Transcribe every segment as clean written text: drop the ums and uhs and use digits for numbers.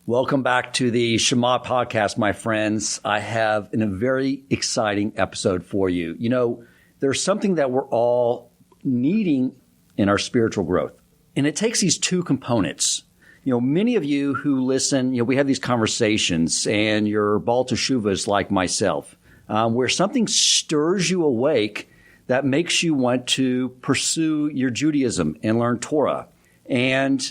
Welcome back to the Shema podcast, my friends. I have a very exciting episode for you. You know, there's something that we're all needing in our spiritual growth, and it takes these two components. You know, many of you who listen, we have these conversations, and you're Baal Teshuvahs like myself, where something stirs you awake that makes you want to pursue your Judaism and learn Torah. And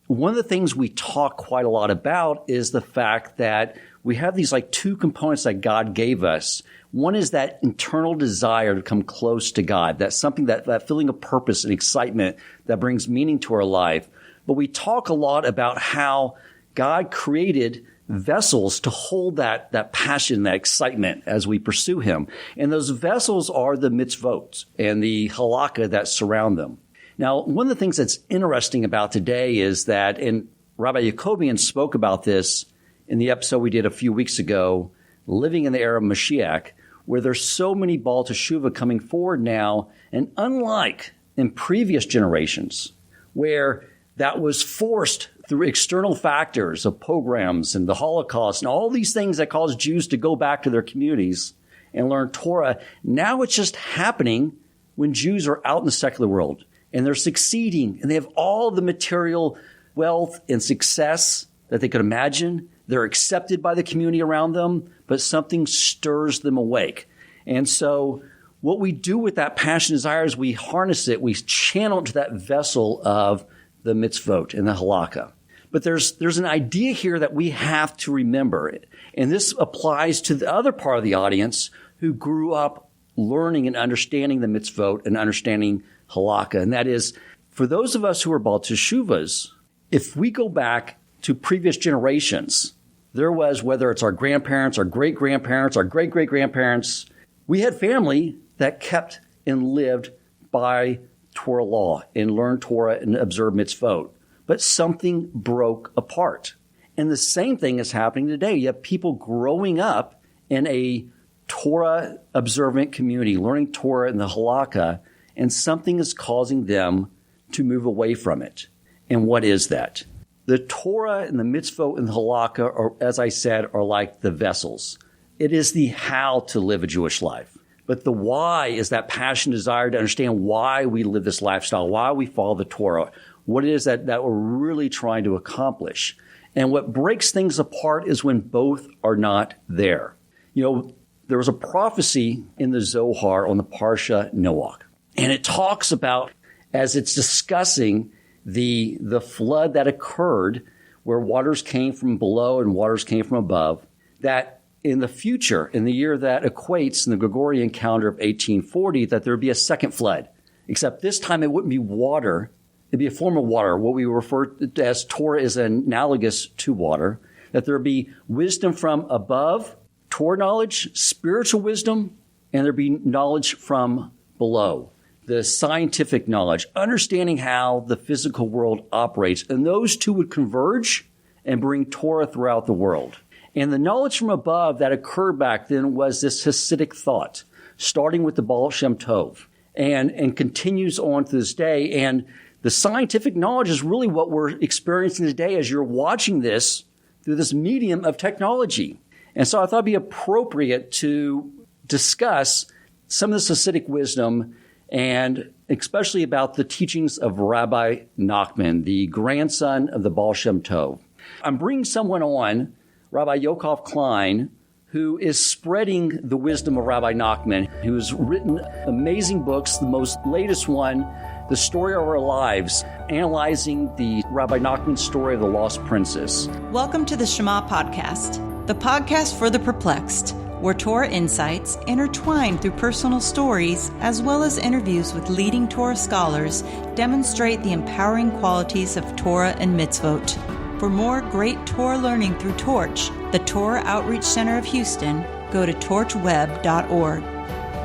one of the things we talk quite a lot about is the fact that we have these two components that God gave us. One is that internal desire to come close to God. That's something that feeling of purpose and excitement that brings meaning to our life. But we talk a lot about how God created vessels to hold that passion, that excitement as we pursue Him. And those vessels are the mitzvot and the halakha that surround them. Now, one of the things that's interesting about today is that, and Rabbi Yaakov spoke about this in the episode we did a few weeks ago, Living in the Era of Mashiach, where there's so many Baal Teshuvah coming forward now, and unlike in previous generations, where that was forced through external factors of pogroms and the Holocaust and all these things that caused Jews to go back to their communities and learn Torah, now it's just happening when Jews are out in the secular world. And they're succeeding, and they have all the material wealth and success that they could imagine. They're accepted by the community around them, but something stirs them awake. And so what we do with that passion and desire is we harness it, we channel it to that vessel of the mitzvot and the halakha. But there's an idea here that we have to remember. And this applies to the other part of the audience who grew up learning and understanding the mitzvot and understanding halakha, and that is, for those of us who are Baal Teshuvahs, if we go back to previous generations, there was, whether it's our grandparents, our great-grandparents, our great-great-grandparents, we had family that kept and lived by Torah law and learned Torah and observed mitzvot. But something broke apart. And the same thing is happening today. You have people growing up in a Torah-observant community, learning Torah and the halakha, and something is causing them to move away from it. And what is that? The Torah and the mitzvot and the halakha, are, as I said, are like the vessels. It is the how to live a Jewish life. But the why is that passion, desire to understand why we live this lifestyle, why we follow the Torah, what it is that we're really trying to accomplish. And what breaks things apart is when both are not there. You know, there was a prophecy in the Zohar on the Parsha Noach. And it talks about, as it's discussing the flood that occurred where waters came from below and waters came from above, that in the future, in the year that equates in the Gregorian calendar of 1840, that there would be a second flood. Except this time it wouldn't be water. It'd be a form of water. What we refer to as Torah is analogous to water. That there would be wisdom from above, Torah knowledge, spiritual wisdom, and there'd be knowledge from below. The scientific knowledge, understanding how the physical world operates. And those two would converge and bring Torah throughout the world. And the knowledge from above that occurred back then was this Chassidic thought, starting with the Baal Shem Tov, and continues on to this day. And the scientific knowledge is really what we're experiencing today as you're watching this through this medium of technology. And so I thought it'd be appropriate to discuss some of this Chassidic wisdom, and especially about the teachings of Rabbi Nachman, the grandson of the Baal Shem Tov. I'm bringing someone on, Rabbi Yaakov Klein, who is spreading the wisdom of Rabbi Nachman, who has written amazing books, the most latest one, The Story of Our Lives, analyzing the Rabbi Nachman story of the lost princess. Welcome to the Shema podcast, the podcast for the perplexed, where Torah insights, intertwined through personal stories, as well as interviews with leading Torah scholars, demonstrate the empowering qualities of Torah and mitzvot. For more great Torah learning through Torch, the Torah Outreach Center of Houston, go to torchweb.org.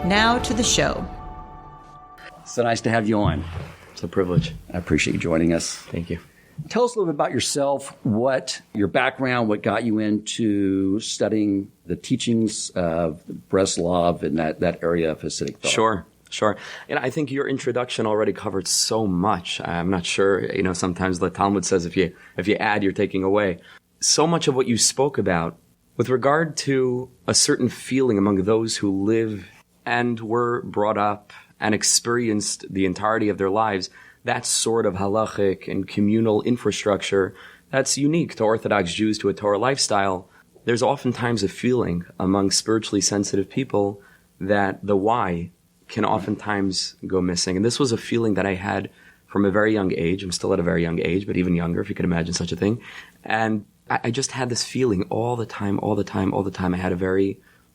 Now to the show. So nice to have you on. It's a privilege. I appreciate you joining us. Thank you. Tell us a little bit about yourself, what your background, what got you into studying the teachings of Breslov and that area of Hasidic thought. Sure. And I think your introduction already covered so much. I'm not sure, sometimes the Talmud says if you add, you're taking away. so much of what you spoke about with regard to a certain feeling among those who live and were brought up and experienced the entirety of their lives, that sort of halachic and communal infrastructure that's unique to Orthodox Jews, to a Torah lifestyle. There's oftentimes a feeling among spiritually sensitive people that the why can oftentimes go missing. And this was a feeling that I had from a very young age. I'm still at a very young age, but even younger, if you could imagine such a thing. And I just had this feeling all the time. I had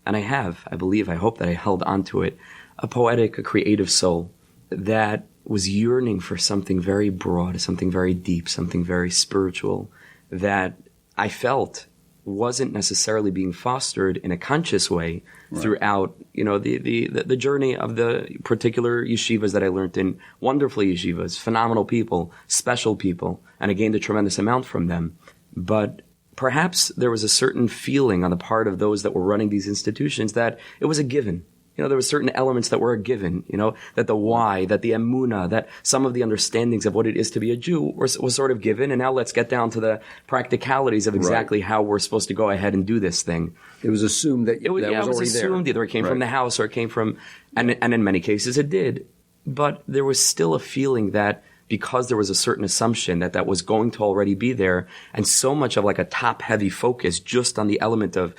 I hope that I held onto it, a poetic, a creative soul that was yearning for something very broad, something very deep, something very spiritual that I felt wasn't necessarily being fostered in a conscious way throughout, the journey of the particular yeshivas that I learned in. Wonderful yeshivas, phenomenal people, special people, and I gained a tremendous amount from them. But perhaps there was a certain feeling on the part of those that were running these institutions that it was a given. There were certain elements that were a given, that the why, that the emunah, that some of the understandings of what it is to be a Jew was sort of given. And now let's get down to the practicalities of exactly how we're supposed to go ahead and do this thing. It was assumed that it was assumed there. Either it came from the house or it came from, and in many cases it did. But there was still a feeling that because there was a certain assumption that was going to already be there, and so much of like a top-heavy focus just on the element of,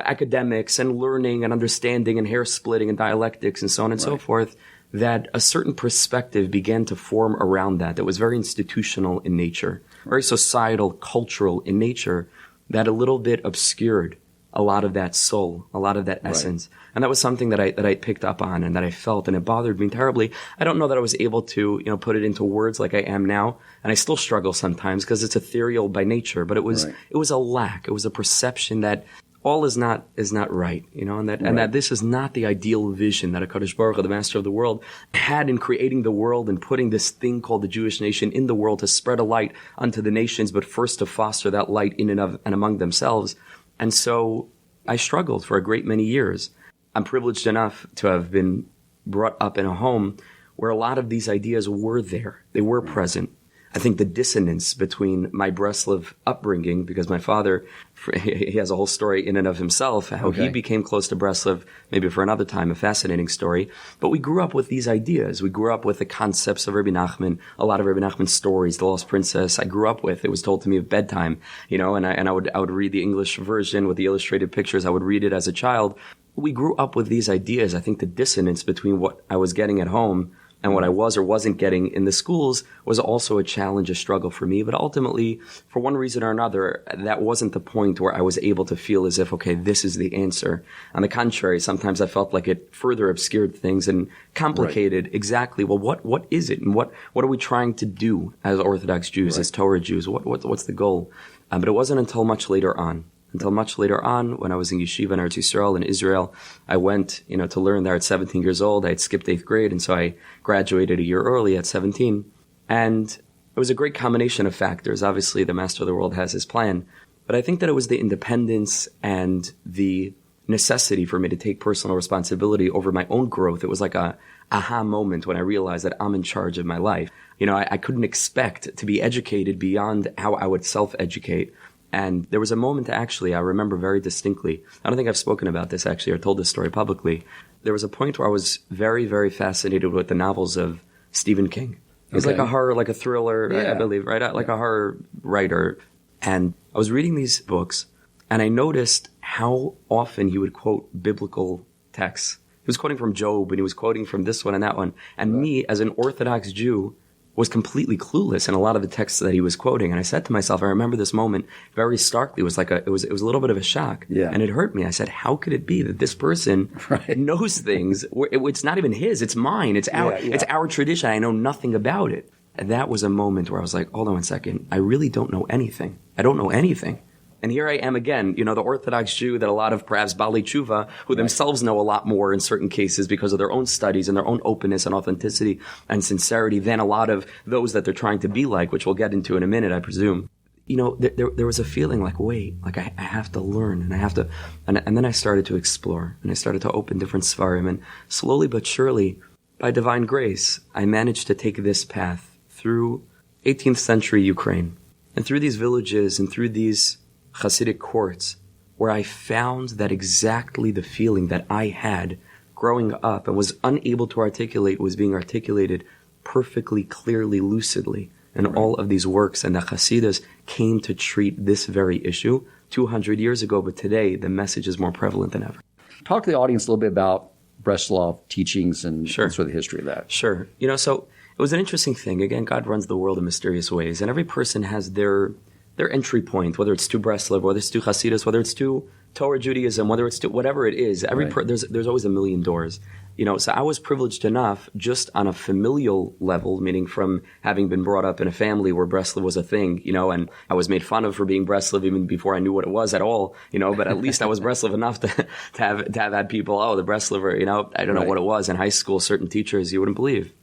academics and learning and understanding and hair splitting and dialectics and so on and so forth, that a certain perspective began to form around that was very institutional in nature, very societal, cultural in nature, that a little bit obscured a lot of that soul, a lot of that essence. And that was something that I picked up on and that I felt, and it bothered me terribly. I don't know that I was able to, put it into words like I am now. And I still struggle sometimes because it's ethereal by nature, but it was a lack. It was a perception that all is not right, and that this is not the ideal vision that HaKadosh Baruch Hu, the master of the world, had in creating the world and putting this thing called the Jewish nation in the world to spread a light unto the nations, but first to foster that light in and of and among themselves. And so I struggled for a great many years. I'm privileged enough to have been brought up in a home where a lot of these ideas were there. They were present. I think the dissonance between my Breslov upbringing, because my father, he has a whole story in and of himself, how he became close to Breslov, maybe for another time, a fascinating story. But we grew up with these ideas. We grew up with the concepts of Rabbi Nachman, a lot of Rabbi Nachman's stories, The Lost Princess. I grew up with, it was told to me at bedtime, and I would read the English version with the illustrated pictures. I would read it as a child. We grew up with these ideas. I think the dissonance between what I was getting at home and what I was or wasn't getting in the schools was also a challenge, a struggle for me. But ultimately, for one reason or another, that wasn't the point where I was able to feel as if, okay, this is the answer. On the contrary, sometimes I felt like it further obscured things and complicated exactly, well, what is it? And what are we trying to do as Orthodox Jews, as Torah Jews? What's the goal? But it wasn't until much later on, when I was in yeshiva in Eretz Yisrael in Israel. I went, to learn there at 17 years old. I had skipped 8th grade, and so I graduated a year early at 17. And it was a great combination of factors. Obviously, the master of the world has his plan. But I think that it was the independence and the necessity for me to take personal responsibility over my own growth. It was like a aha moment when I realized that I'm in charge of my life. I couldn't expect to be educated beyond how I would self-educate. And there was a moment, actually, I remember very distinctly. I don't think I've spoken about this, actually, or told this story publicly. There was a point where I was very, very fascinated with the novels of Stephen King. He's like a horror, like a thriller, I believe, right? Like a horror writer. And I was reading these books, and I noticed how often he would quote biblical texts. He was quoting from Job, and he was quoting from this one and that one. And me, as an Orthodox Jew, was completely clueless in a lot of the texts that he was quoting. And I said to myself, I remember this moment very starkly. It was it was a little bit of a shock. Yeah. And it hurt me. I said, how could it be that this person knows things? It's not even his, it's mine. It's our tradition. I know nothing about it. And that was a moment where I was like, hold on one second. I really don't know anything. I don't know anything. And here I am again, the Orthodox Jew that a lot of perhaps Bali Tshuva, who themselves know a lot more in certain cases because of their own studies and their own openness and authenticity and sincerity than a lot of those that they're trying to be like, which we'll get into in a minute, I presume. There was a feeling like, wait, like I have to learn and I have to, and then I started to explore and I started to open different Sfarim, and slowly but surely, by divine grace, I managed to take this path through 18th century Ukraine and through these villages and through these Chassidic courts where I found that exactly the feeling that I had growing up and was unable to articulate was being articulated perfectly, clearly, lucidly in all of these works. And the Chassidus came to treat this very issue 200 years ago, but today the message is more prevalent than ever. Talk to the audience a little bit about Breslov teachings and Sure. sort of the history of that. Sure. So it was an interesting thing. Again, God runs the world in mysterious ways, and every person has their entry point, whether it's to Breslov, whether it's to Hasidus, whether it's to Torah Judaism, whether it's to whatever it is. There's always a million doors. So I was privileged enough just on a familial level, meaning from having been brought up in a family where Breslov was a thing, and I was made fun of for being Breslov even before I knew what it was at all, but at least I was Breslov enough to have had people, the Breslover, I don't know what it was in high school, certain teachers you wouldn't believe.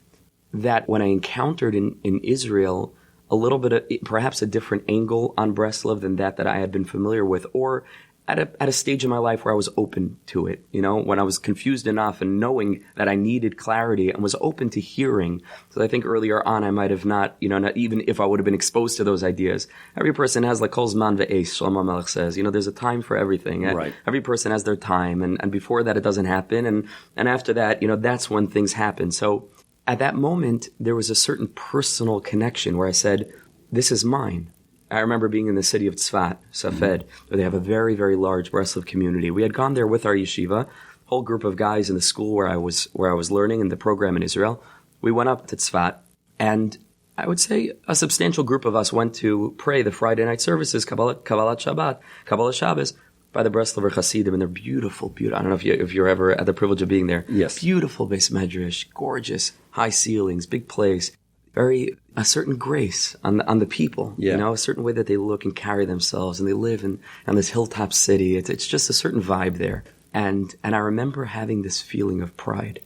That when I encountered in Israel a little bit of perhaps a different angle on Breslov than that I had been familiar with, or at a stage in my life where I was open to it, when I was confused enough and knowing that I needed clarity and was open to hearing. So I think earlier on I might have not even if I would have been exposed to those ideas. Every person has, like Kol Zman Ve'es, Shlomo Melech says, there's a time for everything. Right. Every person has their time, and before that it doesn't happen, and after that, that's when things happen. So at that moment, there was a certain personal connection where I said, this is mine. I remember being in the city of Tzfat, Safed, where they have a very, very large Breslov community. We had gone there with our yeshiva, whole group of guys in the school where I was learning in the program in Israel. We went up to Tzfat, and I would say a substantial group of us went to pray the Friday night services, Kabbalah Shabbat, Kabbalah Shabbos, by the Breslover Hasidim, and they're beautiful. I don't know if you're ever had the privilege of being there. Yes. Beautiful base medrash, gorgeous, high ceilings, big place, a certain grace on the people, a certain way that they look and carry themselves, and they live in this hilltop city. It's just a certain vibe there. And I remember having this feeling of pride.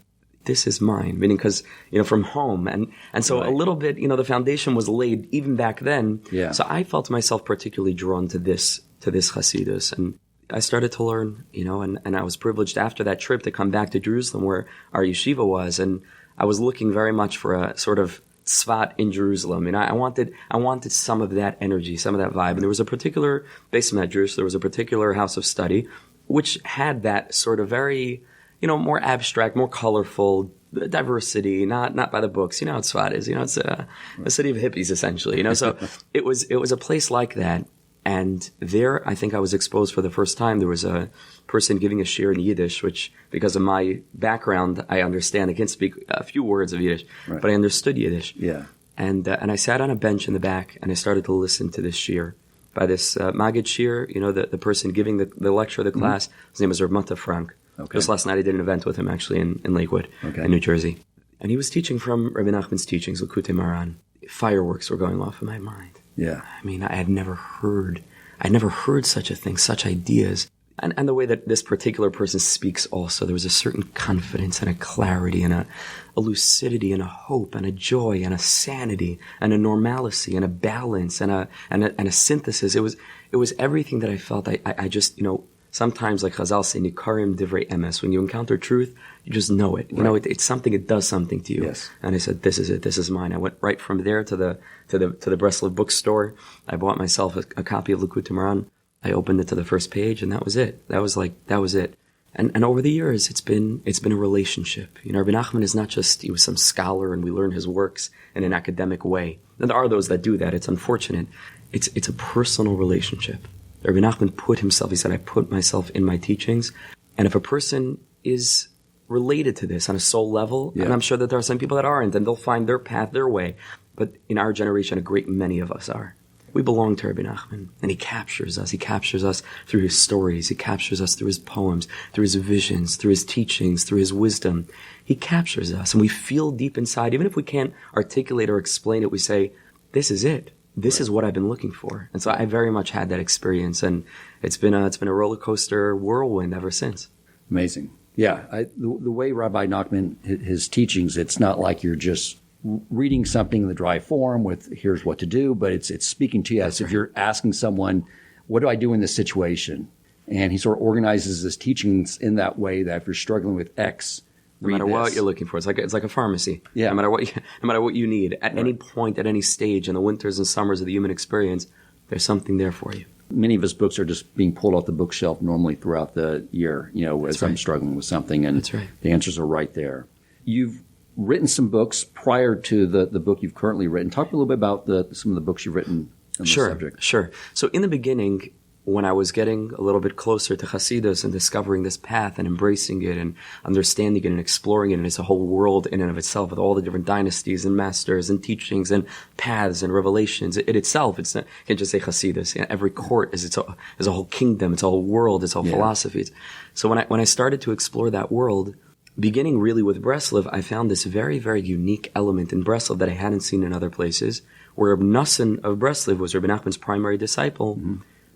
This is mine, meaning because, from home. And so a little bit, the foundation was laid even back then. Yeah. So I felt myself particularly drawn to this Hasidus. And I started to learn, and I was privileged after that trip to come back to Jerusalem where our yeshiva was. And I was looking very much for a sort of Tzfat in Jerusalem. And I wanted some of that energy, some of that vibe. And there was a particular base medrash, there was a particular house of study, which had that sort of very, more abstract, more colorful diversity, not by the books. How Tzfat is, it's a city of hippies essentially, So it was a place like that. And there, I think I was exposed for the first time. There was a person giving a shir in Yiddish, which, because of my background, I understand. I can't speak a few words of Yiddish, but I understood Yiddish. Yeah. And I sat on a bench in the back, and I started to listen to this shir by this Maggid shir, the person giving the lecture, the class. His name was Rav Mata Frank. Okay. Just last night I did an event with him, actually, in Lakewood, in New Jersey. And he was teaching from Rabbi Nachman's teachings, Likutei Moharan. Fireworks were going off in my mind. Yeah. I mean, I'd never heard such a thing, such ideas. And the way that this particular person speaks also, there was a certain confidence and a clarity and a lucidity and a hope and a joy and a sanity and a normalcy and a balance and a synthesis. It was everything that I felt. I just, sometimes, like Chazal say, Nikarim Divrei Emes, when you encounter truth, you just know it. It's something, it does something to you. Yes. And I said, this is it, this is mine. I went right from there to the Breslov bookstore. I bought myself a copy of Likutei Moharan. I opened it to the first page, and that was it. That was it. And over the years, it's been a relationship. Rabbi Nachman is not just, he was some scholar and we learn his works in an academic way. And there are those that do that. It's unfortunate. It's a personal relationship. Rabbi Nachman he said, I put myself in my teachings. And if a person is related to this on a soul level, and I'm sure that there are some people that aren't, and they'll find their path, their way. But in our generation, a great many of us are. We belong to Rabbi Nachman, and he captures us. He captures us through his stories. He captures us through his poems, through his visions, through his teachings, through his wisdom. He captures us, and we feel deep inside, even if we can't articulate or explain it, we say, this is it. This is what I've been looking for. And so I very much had that experience, and it's been a roller coaster whirlwind ever since. Amazing. Yeah. The way Rabbi Nachman, his teachings, it's not like you're just reading something in the dry form with here's what to do, but it's speaking to you as if you're asking someone, what do I do in this situation? And he sort of organizes his teachings in that way that if you're struggling with X, no matter what you're looking for, it's like a pharmacy. Yeah. No matter what you need, at any point, at any stage, in the winters and summers of the human experience, there's something there for you. Many of his books are just being pulled off the bookshelf normally throughout the year, as I'm struggling with something, and That's right. The answers are right there. You've written some books prior to the book you've currently written. Talk a little bit about some of the books you've written on this subject. Sure. So in the beginning, when I was getting a little bit closer to Chassidus and discovering this path and embracing it and understanding it and exploring it, and it's a whole world in and of itself with all the different dynasties and masters and teachings and paths and revelations. It itself, it's not, you can't just say Chassidus. Every court is a whole kingdom, it's a whole world, it's a whole philosophy. So when I started to explore that world, beginning really with Breslov, I found this very, very unique element in Breslov that I hadn't seen in other places, where Rabbi Noson of Breslov was Rabbi Nachman's primary disciple,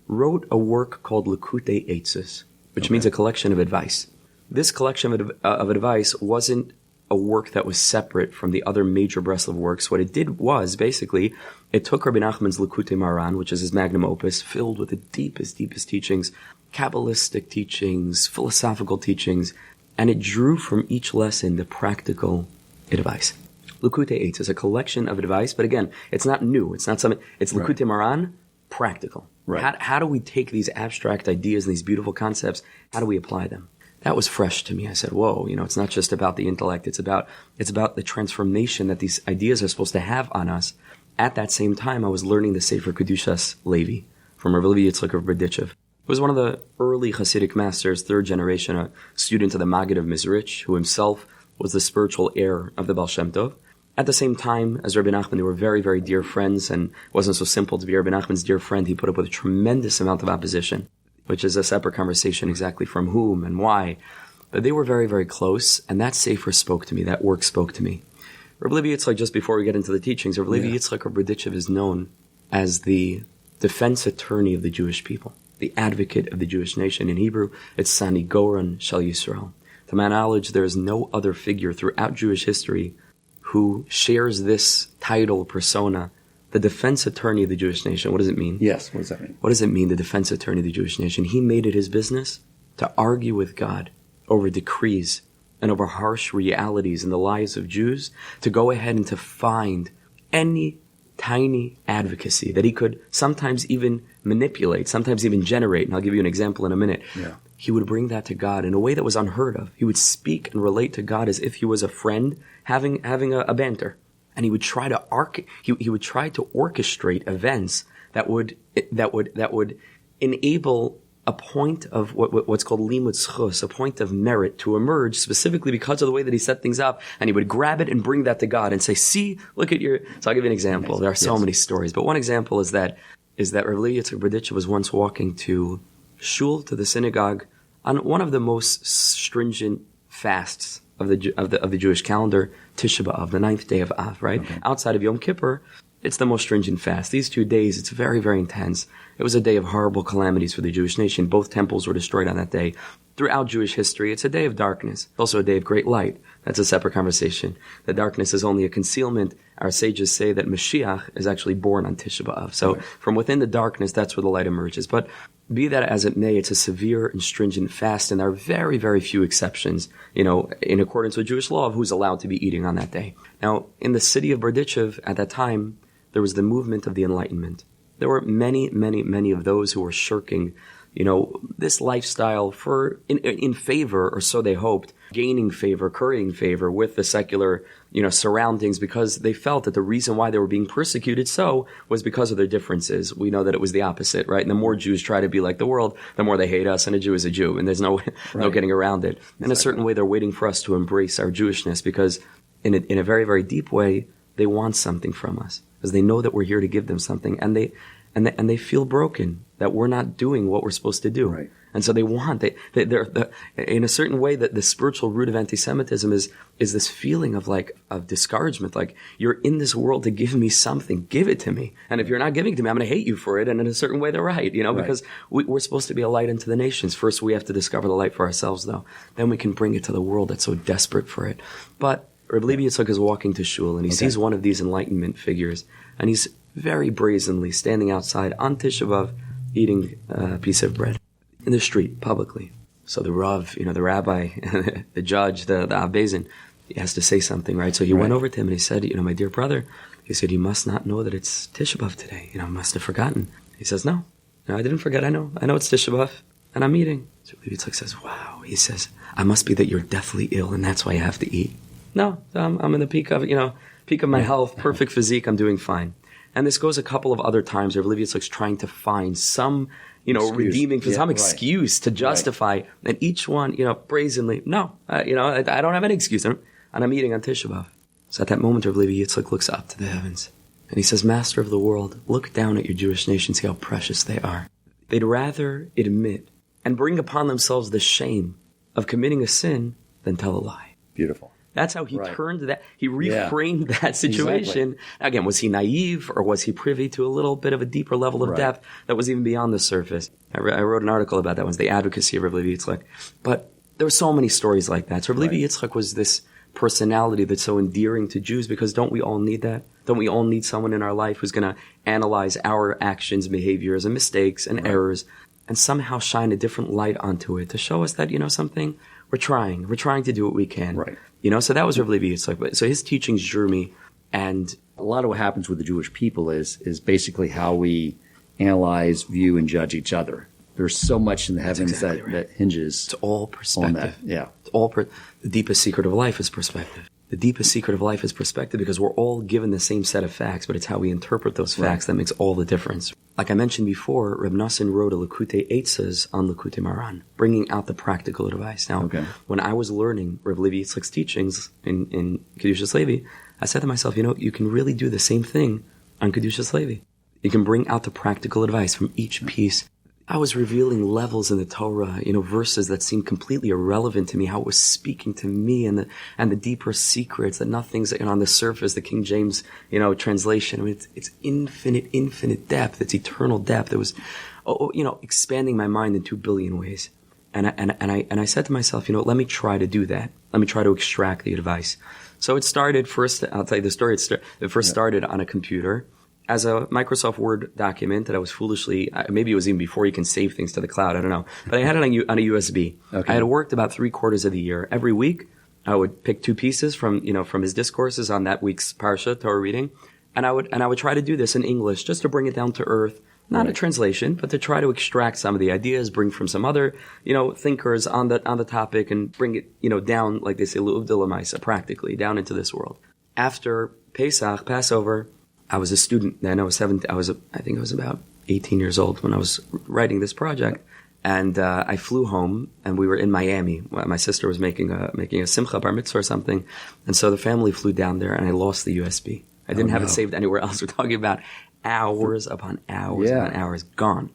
wrote a work called Likutei Eitzos, which means a collection of advice. This collection of advice wasn't a work that was separate from the other major Breslov works. What it did was, basically, it took Rabbi Nachman's Likutei Maran, which is his magnum opus, filled with the deepest teachings, Kabbalistic teachings, philosophical teachings, and it drew from each lesson the practical advice. Likutei Eitzos is a collection of advice, but again, it's not new. It's not something. It's Likutei Maran, practical. Right. How do we take these abstract ideas and these beautiful concepts? How do we apply them? That was fresh to me. I said, "Whoa! It's not just about the intellect. It's about the transformation that these ideas are supposed to have on us." At that same time, I was learning the Sefer Kedushas Levi from Rabbi Yitzchak of Berditchev. He was one of the early Chassidic masters, third generation, a student of the Maggid of Mizrich, who himself was the spiritual heir of the Baal Shem Tov. At the same time as Rabbi Nachman, they were very, very dear friends, and it wasn't so simple to be Rabbi Nachman's dear friend. He put up with a tremendous amount of opposition, which is a separate conversation exactly from whom and why. But they were very, very close, and that sefer spoke to me, that work spoke to me. Rabbi Yitzchak, just before we get into the teachings, Rabbi Yitzchak of Berditchev is known as the defense attorney of the Jewish people, the advocate of the Jewish nation. In Hebrew, it's Sani Goran Shel Yisrael. To my knowledge, there is no other figure throughout Jewish history who shares this title, persona, the defense attorney of the Jewish nation. What does it mean? Yes, what does that mean? What does it mean, the defense attorney of the Jewish nation? He made it his business to argue with God over decrees and over harsh realities in the lives of Jews, to go ahead and to find any tiny advocacy that he could sometimes even manipulate, sometimes even generate. And I'll give you an example in a minute. Yeah. He would bring that to God in a way that was unheard of. He would speak and relate to God as if he was a friend having a banter. And he would try to he would try to orchestrate events that would enable a point of what's called limud zchus, a point of merit to emerge, specifically because of the way that he set things up. And he would grab it and bring that to God and say, "See, look at your." So I'll give you an example. There are so many stories, but one example is that Rabbi Yitzchak Berditchev was once walking to shul, to the synagogue, on one of the most stringent fasts of the Jewish calendar, Tisha B'Av, the 9th day of Av, right? Okay. Outside of Yom Kippur, it's the most stringent fast. These 2 days, it's very, very intense. It was a day of horrible calamities for the Jewish nation. Both temples were destroyed on that day. Throughout Jewish history, it's a day of darkness. It's also a day of great light. That's a separate conversation. The darkness is only a concealment. Our sages say that Mashiach is actually born on Tisha B'Av. So from within the darkness, that's where the light emerges. But be that as it may, it's a severe and stringent fast, and there are very, very few exceptions, in accordance with Jewish law, of who's allowed to be eating on that day. Now, in the city of Berditchev at that time, there was the movement of the Enlightenment. There were many, many, many of those who were shirking, this lifestyle in favor, or so they hoped, gaining favor, currying favor with the secular, surroundings, because they felt that the reason why they were being persecuted so was because of their differences. We know that it was the opposite, right? And the more Jews try to be like the world, the more they hate us, and a Jew is a Jew, and there's no getting around it. In a certain way, they're waiting for us to embrace our Jewishness, because in a very, very deep way, they want something from us, because they know that we're here to give them something, and they feel broken that we're not doing what we're supposed to do. Right. And so they're in a certain way, that the spiritual root of anti-Semitism is this feeling of discouragement. Like, you're in this world to give me something, give it to me. And if you're not giving it to me, I'm going to hate you for it. And in a certain way, they're right, because we're supposed to be a light unto the nations. First, we have to discover the light for ourselves, though. Then we can bring it to the world that's so desperate for it. But Rabbi Yitzchak is walking to shul, and he sees one of these Enlightenment figures, and he's very brazenly standing outside on Tisha B'Av, eating a piece of bread in the street, publicly. So the Rav, the rabbi, the judge, the Av Bezin, he has to say something, right? So he went over to him and he said, my dear brother, he said, you must not know that it's Tisha B'Av today. You must have forgotten. He says, no. No, I didn't forget. I know it's Tisha B'Av, and I'm eating. So Rabbi Yitzchak says, wow. He says, I must be that you're deathly ill, and that's why I have to eat. No, I'm in the peak of my health, perfect physique. I'm doing fine. And this goes a couple of other times where Rabbi Yitzchak's trying to find some, redeeming, some excuse to justify. And each one, brazenly, no, I don't have any excuse. And I'm eating on Tisha B'Av. So at that moment, Rabbi Yitzchak looks up to the heavens. And he says, Master of the world, look down at your Jewish nation, see how precious they are. They'd rather admit and bring upon themselves the shame of committing a sin than tell a lie. Beautiful. That's how he turned that. He reframed that situation. Exactly. Again, was he naive or was he privy to a little bit of a deeper level of depth that was even beyond the surface? I wrote an article about that once, the advocacy of Rabbi Yitzchak. But there were so many stories like that. So Rabbi Yitzchak was this personality that's so endearing to Jews because don't we all need that? Don't we all need someone in our life who's going to analyze our actions, behaviors, and mistakes and errors and somehow shine a different light onto it to show us that, something, we're trying to do what we can. Right. So that was Rabbi Yitzchak. So his teachings drew me. And a lot of what happens with the Jewish people is basically how we analyze, view, and judge each other. There's so much in the heavens that hinges it's all perspective. On that. Yeah. It's all the deepest secret of life is perspective. The deepest secret of life is perspective because we're all given the same set of facts, but it's how we interpret those facts that makes all the difference. Like I mentioned before, Rabbi Noson wrote a Likutei Eitzos on Likutei Maran, bringing out the practical advice. Now, when I was learning Rabbi Levi Yitzchak's teachings in Kedushas Levi, I said to myself, you can really do the same thing on Kedushas Levi. You can bring out the practical advice from each piece. I was revealing levels in the Torah, verses that seemed completely irrelevant to me, how it was speaking to me and the deeper secrets, that nothing's on the surface, the King James, translation. I mean, it's infinite depth. It's eternal depth. It was, expanding my mind in 2 billion ways. And I said to myself, let me try to do that. Let me try to extract the advice. So it started first, I'll tell you the story. It first started on a computer as a Microsoft Word document that I was foolishly, maybe it was even before you can save things to the cloud, I don't know. But I had it on a USB. Okay. I had worked about 3/4 of the year. Every week, I would pick 2 pieces from his discourses on that week's Parsha, Torah reading. And I would try to do this in English just to bring it down to earth. Not a translation, but to try to extract some of the ideas, bring from some other, thinkers on the topic and bring it, down, like they say, l'uvdilamaisa, practically, down into this world. After Pesach, Passover, I was a student then. I think I was about 18 years old when I was writing this project. And I flew home, and we were in Miami. My sister was making a simcha bar mitzvah or something. And so the family flew down there, and I lost the USB. I didn't have it saved anywhere else. We're talking about hours upon hours upon hours. Gone.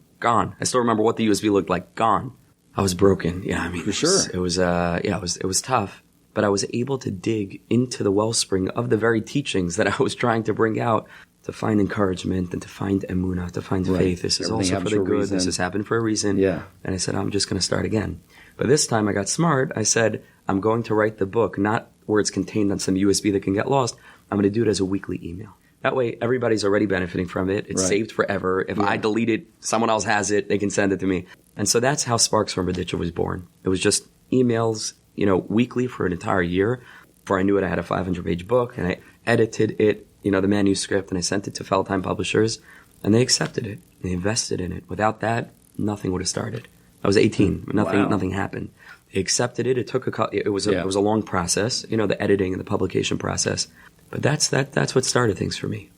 I still remember what the USB looked like. Gone. I was broken. Yeah, I mean, for sure. It was tough. But I was able to dig into the wellspring of the very teachings that I was trying to bring out to find encouragement and to find emunah, to find faith. This is also for the good. This has happened for a reason. Yeah. And I said, I'm just going to start again. But this time I got smart. I said, I'm going to write the book, not where it's contained on some USB that can get lost. I'm going to do it as a weekly email. That way, everybody's already benefiting from it. It's saved forever. If I delete it, someone else has it. They can send it to me. And so that's how Sparks from Raditya was born. It was just emails, weekly for an entire year. Before I knew it, I had a 500-page book, and I edited it, the manuscript, and I sent it to Feldheim Publishers, and they accepted it. They invested in it. Without that, nothing would have started. I was 18. Nothing happened. They accepted it. It took it was a long process, the editing and the publication process. But that's what started things for me.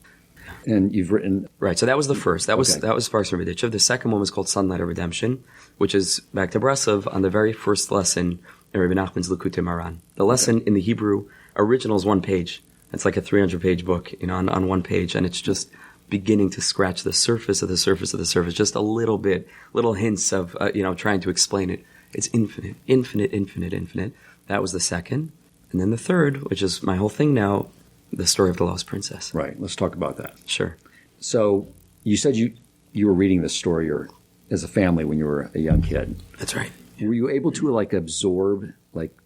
And you've written so that was the first. That was Sparks from Raditya. The second one was called Sunlight of Redemption, which is back to Breslov on the very first lesson in Rabbi Nachman's Likutei Maran. The lesson in the Hebrew original is 1 page. It's like a 300-page book, on 1 page, and it's just beginning to scratch the surface of the surface of the surface, just a little bit, little hints of trying to explain it. It's infinite. That was the second, and then the third, which is my whole thing now. The story of the lost princess. Right. Let's talk about that. Sure. So you said you were reading this story as a family when you were a young kid. That's right. Were you able to absorb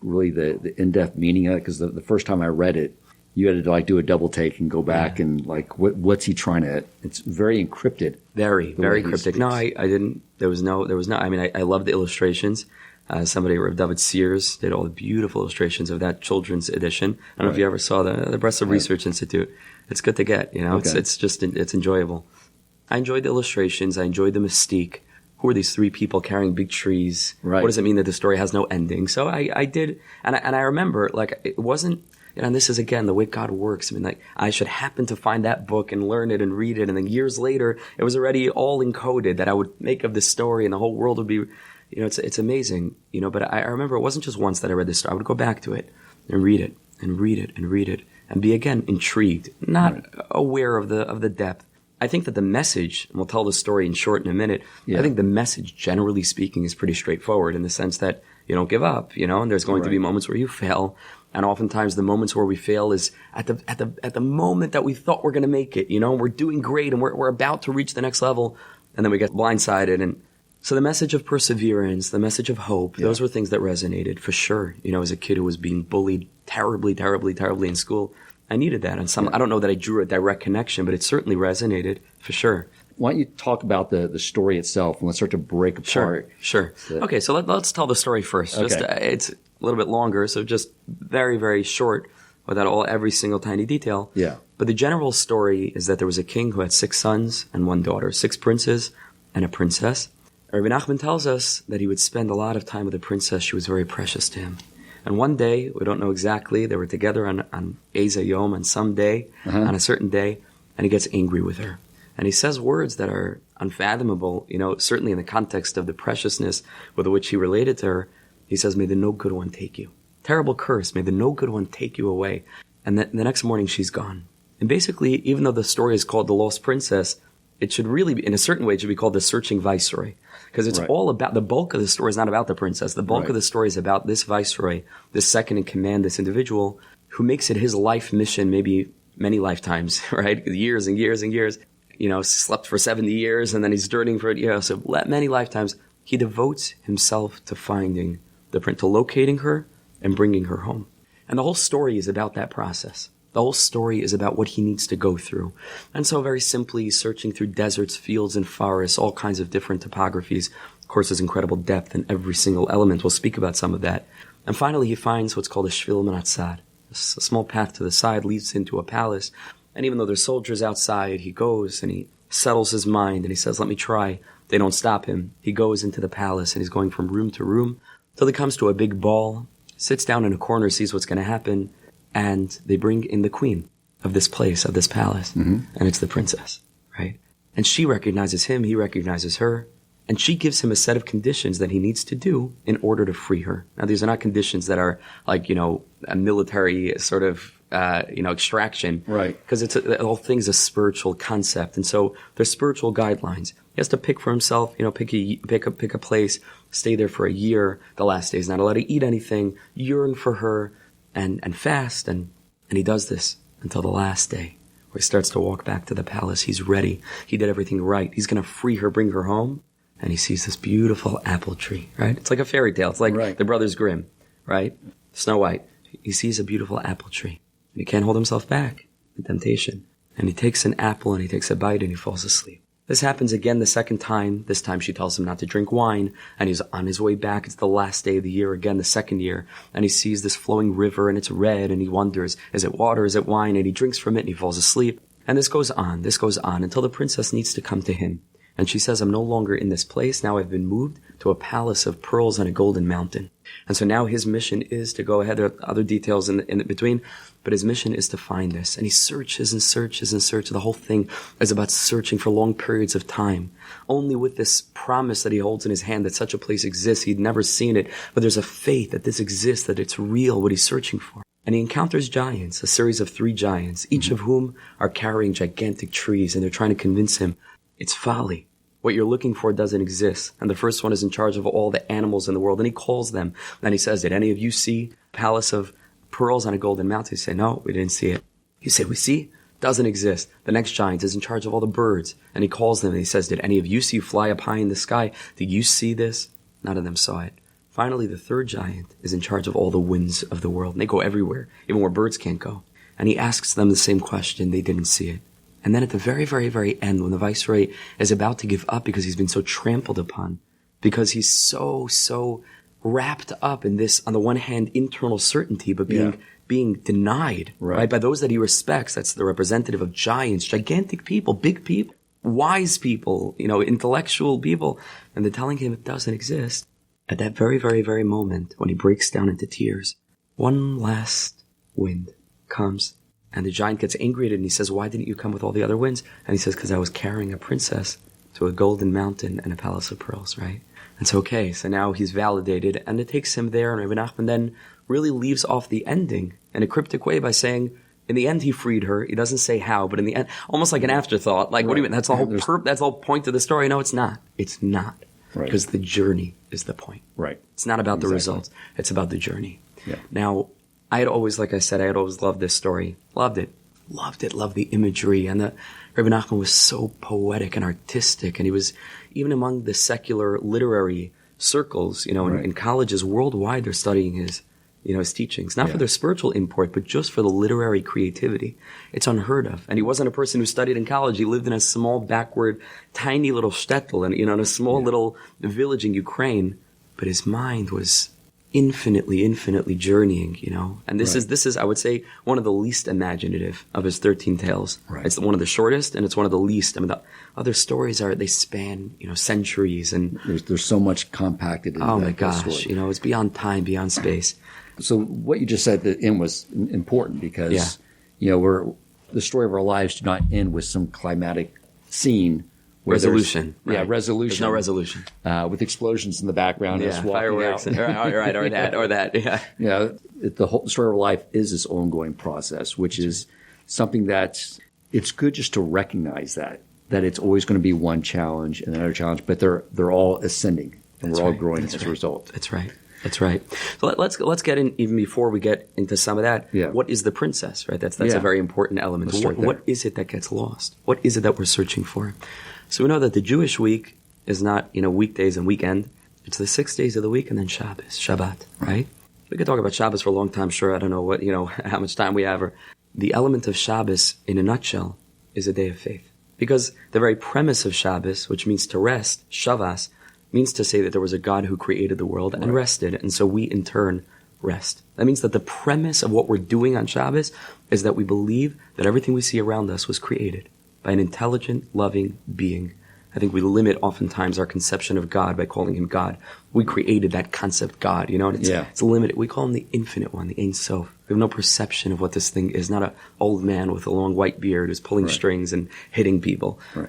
really the in-depth meaning of it? Because the first time I read it, you had to do a double take and go back and what's he trying to? It's very encrypted. Very cryptic. No, I didn't. There was no. I mean, I love the illustrations. Somebody, Rav David Sears, did all the beautiful illustrations of that children's edition. I don't know if you ever saw the Breslov Research Institute. It's good to get, it's enjoyable. I enjoyed the illustrations. I enjoyed the mystique. Who are these three people carrying big trees? Right. What does it mean that the story has no ending? So I did, and I remember, like, it wasn't, and this is, again, the way God works. I mean, like, I should happen to find that book and learn it and read it, and then years later, it was already all encoded that I would make of this story, and the whole world would be, it's amazing, but I remember it wasn't just once that I read this story. I would go back to it and read it and read it and read it and be, again, intrigued, not aware of the depth. I think that the message, and we'll tell the story in short in a minute, I think the message, generally speaking, is pretty straightforward in the sense that you don't give up, and there's going to be moments where you fail. And oftentimes the moments where we fail is at the moment that we thought we're going to make it, we're doing great and we're about to reach the next level, and then we get blindsided. And so the message of perseverance, the message of hope, those were things that resonated for sure. As a kid who was being bullied terribly, terribly, terribly in school, I needed that. And I don't know that I drew a direct connection, but it certainly resonated for sure. Why don't you talk about the story itself, and let's start to break apart. Sure. Okay, so let's tell the story first. Okay. It's a little bit longer, so just very, very short without every single tiny detail. Yeah. But the general story is that there was a king who had 6 sons and 1 daughter, 6 princes and a princess. Rabbi Nachman tells us that he would spend a lot of time with the princess. She was very precious to him. And one day, we don't know exactly, they were together on Eza Yom, on some day, on a certain day, and he gets angry with her. And he says words that are unfathomable, certainly in the context of the preciousness with which he related to her. He says, "May the no good one take you." Terrible curse, may the no good one take you away. And the next morning, she's gone. And basically, even though the story is called The Lost Princess, it should really be, in a certain way, it should be called The Searching Viceroy. Because it's all about, the bulk of the story is not about the princess. The bulk of the story is about this viceroy, this second in command, this individual, who makes it his life mission, maybe many lifetimes, right? Years and years and years. Slept for 70 years, and then he's dirtying for it. So many lifetimes. He devotes himself to finding the prince, to locating her and bringing her home. And the whole story is about that process. The whole story is about what he needs to go through. And so very simply, searching through deserts, fields, and forests, all kinds of different topographies. Of course, there's incredible depth in every single element. We'll speak about some of that. And finally, he finds what's called a shvil minatzad. A small path to the side leads into a palace. And even though there's soldiers outside, he goes and he settles his mind and he says, "Let me try." They don't stop him. He goes into the palace and he's going from room to room till he comes to a big ball, sits down in a corner, sees what's going to happen. And they bring in the queen of this place, of this palace. And it's the princess, right? And she recognizes him, he recognizes her. And she gives him a set of conditions that he needs to do in order to free her. Now, these are not conditions that are like, a military sort of, extraction. Right. Because the whole thing's a spiritual concept. And so there's spiritual guidelines. He has to pick for himself, pick a place, stay there for a year. The last day, he's not allowed to eat anything, yearn for her, and fast, and he does this until the last day, where he starts to walk back to the palace. He's ready. He did everything right. He's going to free her, bring her home, and he sees this beautiful apple tree, right? It's like a fairy tale. It's like the Brothers Grimm, right? Snow White. He sees a beautiful apple tree, and he can't hold himself back, the temptation. And he takes an apple, and he takes a bite, and he falls asleep. This happens again the second time. This time she tells him not to drink wine, and he's on his way back. It's the last day of the year, again, the second year, and he sees this flowing river, and it's red, and he wonders, is it water, is it wine? And he drinks from it, and he falls asleep. And this goes on, until the princess needs to come to him. And she says, "I'm no longer in this place. Now I've been moved to a palace of pearls on a golden mountain." And so now his mission is to go ahead. There are other details in between, but his mission is to find this. And he searches and searches and searches. The whole thing is about searching for long periods of time. Only with this promise that he holds in his hand that such a place exists. He'd never seen it, but there's a faith that this exists, that it's real, what he's searching for. And he encounters giants, a series of 3 giants, each of whom are carrying gigantic trees, and they're trying to convince him it's folly. What you're looking for doesn't exist. And the first one is in charge of all the animals in the world. And he calls them. And he says, "Did any of you see Palace of Pearls on a Golden Mountain?" They say, "No, we didn't see it." You say, "We see? Doesn't exist." The next giant is in charge of all the birds. And he calls them and he says, "Did any of you see fly up high in the sky? Did you see this?" None of them saw it. Finally, the third giant is in charge of all the winds of the world. And they go everywhere, even where birds can't go. And he asks them the same question. They didn't see it. And then at the very, very, very end, when the viceroy is about to give up because he's been so trampled upon, because he's so wrapped up in this, on the one hand, internal certainty, but being denied, right, by those that he respects. That's the representative of giants, gigantic people, big people. wise people, intellectual people, and they're telling him it doesn't exist. At that very, very, very moment, when he breaks down into tears, one last wind comes, and the giant gets angry at it, and he says, why didn't you come with all the other winds? And he says, because I was carrying a princess to a golden mountain and a palace of pearls, right? And so, okay, so now he's validated, and it takes him there, and Rabbi Nachman then really leaves off the ending in a cryptic way by saying, in the end, he freed her. He doesn't say how, but in the end, almost like an afterthought. Like, what do you mean? That's the whole that's the whole point of the story. No, it's not. It's not. Right. Because the journey is the point. Right. It's not about the results. It's about the journey. Yeah. Now, I had always loved this story. Loved it. Loved the imagery. And Rabbi Nachman was so poetic and artistic. And he was, even among the secular literary circles, in colleges worldwide, they're studying his teachings, not for their spiritual import, but just for the literary creativity. It's unheard of. And he wasn't a person who studied in college. He lived in a small, backward, tiny little shtetl, and in a small little village in Ukraine. But his mind was infinitely journeying, And this is, I would say, one of the least imaginative of his 13 tales. Right. It's one of the shortest, and it's one of the least. I mean, the other stories they span, centuries, and there's so much compacted in oh my gosh, story. It's beyond time, beyond space. So what you just said at the end was important because, the story of our lives do not end with some climatic scene. Resolution. Right. Yeah, resolution. There's no resolution. With explosions in the background. Yeah, fireworks. Or that. Yeah. The whole story of our life is this ongoing process, which is something that it's good just to recognize that it's always going to be one challenge and another challenge, but they're all ascending and we're all growing as a result. That's right. So let's get in, even before we get into some of that. Yeah. What is the princess, right? That's a very important element. What is it that gets lost? What is it that we're searching for? So we know that the Jewish week is not, weekdays and weekend. It's the 6 days of the week and then Shabbos, Shabbat, right? We could talk about Shabbos for a long time, sure. I don't know what, how much time we have. Or the element of Shabbos, in a nutshell, is a day of faith. Because the very premise of Shabbos, which means to rest, Shavas, means to say that there was a God who created the world and rested, and so we in turn rest. That means that the premise of what we're doing on Shabbos is that we believe that everything we see around us was created by an intelligent, loving being. I think we limit oftentimes our conception of God by calling him God. We created that concept God, and it's limited. We call him the infinite one, the Ein Sof. We have no perception of what this thing is, not an old man with a long white beard who's pulling strings and hitting people. Right.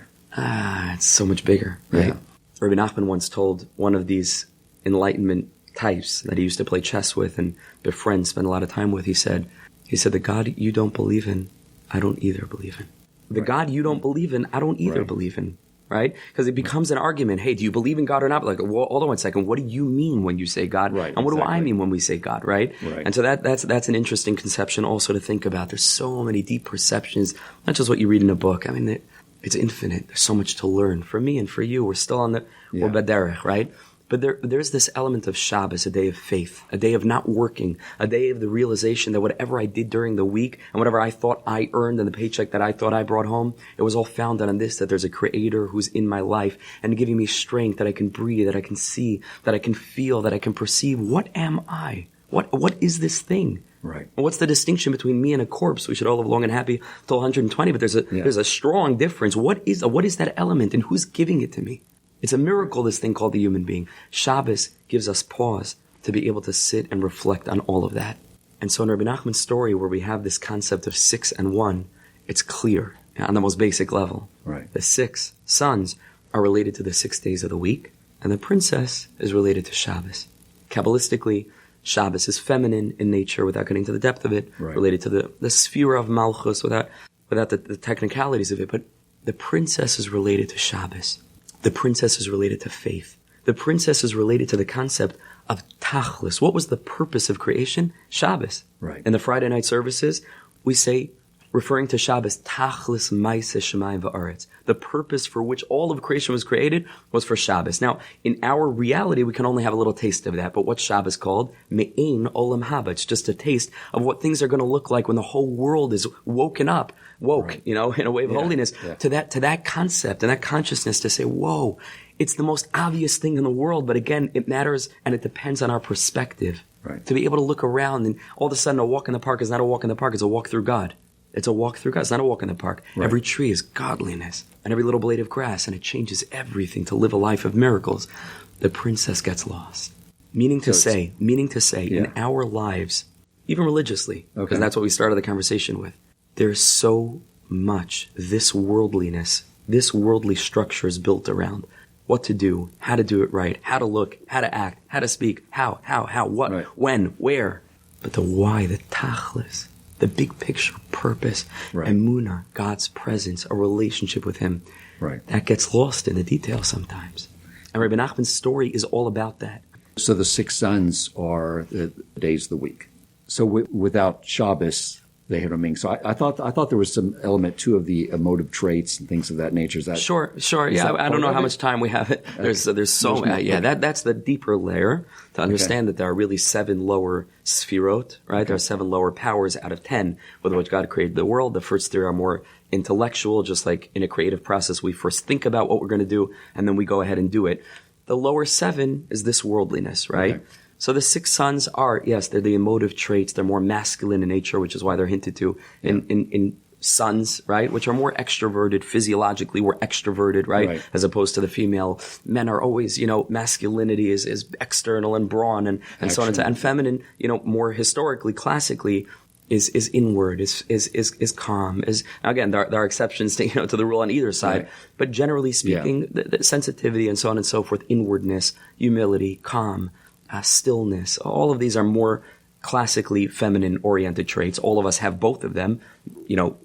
It's so much bigger, right? Yeah. Rabbi Nachman once told one of these enlightenment types that he used to play chess with and befriend, spend a lot of time with, he said, the God you don't believe in, I don't either believe in. The God you don't believe in, I don't either believe in, right? Because it becomes an argument. Hey, do you believe in God or not? Like, well, hold on 1 second. What do you mean when you say God? Right, and what do I mean when we say God, right? And so that's an interesting conception also to think about. There's so many deep perceptions, not just what you read in a book. I mean, it's infinite. There's so much to learn. For me and for you, we're still on we're baderech, right? But there's this element of Shabbos, a day of faith, a day of not working, a day of the realization that whatever I did during the week and whatever I thought I earned and the paycheck that I thought I brought home, it was all founded on this, that there's a creator who's in my life and giving me strength, that I can breathe, that I can see, that I can feel, that I can perceive. What am I? What is this thing? Right. And what's the distinction between me and a corpse? We should all live long and happy till 120, but there's a strong difference. What is that element and who's giving it to me? It's a miracle, this thing called the human being. Shabbos gives us pause to be able to sit and reflect on all of that. And so in Rabbi Nachman's story, where we have this concept of 6 and 1, it's clear on the most basic level. Right. The 6 sons are related to the 6 days of the week, and the princess is related to Shabbos. Kabbalistically, Shabbos is feminine in nature, without getting to the depth of it, related to the sphere of Malchus, without the technicalities of it. But the princess is related to Shabbos. The princess is related to faith. The princess is related to the concept of tachlis. What was the purpose of creation? Shabbos. Right. In the Friday night services, we say, referring to Shabbos, tachlis ma'aseh shemayim va'aretz. The purpose for which all of creation was created was for Shabbos. Now, in our reality, we can only have a little taste of that. But what's Shabbos called? Me'ein olam haba. It's just a taste of what things are going to look like when the whole world is woken up, in a way of holiness, to that concept and that consciousness, to say, whoa, it's the most obvious thing in the world. But again, it matters and it depends on our perspective. Right. To be able to look around and all of a sudden a walk in the park is not a walk in the park, it's a walk through God. It's a walk through God. It's not a walk in the park. Right. Every tree is godliness, and every little blade of grass, and it changes everything to live a life of miracles. The princess gets lost. Meaning to say, in our lives, even religiously, because that's what we started the conversation with, there's so much this worldliness, this worldly structure is built around what to do, how to do it right, how to look, how to act, how to speak, how, what, right. when, where. But the why, the tachlis, the big picture, purpose, right. emunah, God's presence, a relationship with Him, right. that gets lost in the details sometimes. And Rabbi Nachman's story is all about that. So the 6 sons are the days of the week. So without Shabbos, they have a meaning. So I thought there was some element too of the emotive traits and things of that nature. Is that sure? Yeah, I don't know how much time we have. There's so that's the deeper layer to understand that there are really 7 lower sfirot, right? Okay. There are 7 lower powers out of 10 with which God created the world. The first 3 are more intellectual, just like in a creative process, we first think about what we're going to do and then we go ahead and do it. The lower 7 is this worldliness, right? Okay. So the 6 sons are, yes, they're the emotive traits. They're more masculine in nature, which is why they're hinted to in sons, right? Which are more extroverted, physiologically we're extroverted, right? As opposed to the female. Men are always, masculinity is external and brawn and so on and so on. And feminine, more historically, classically, is inward, is calm. Now again, there are exceptions to the rule on either side, but generally speaking, the sensitivity and so on and so forth, inwardness, humility, calm, stillness, all of these are more classically feminine-oriented traits. All of us have both of them.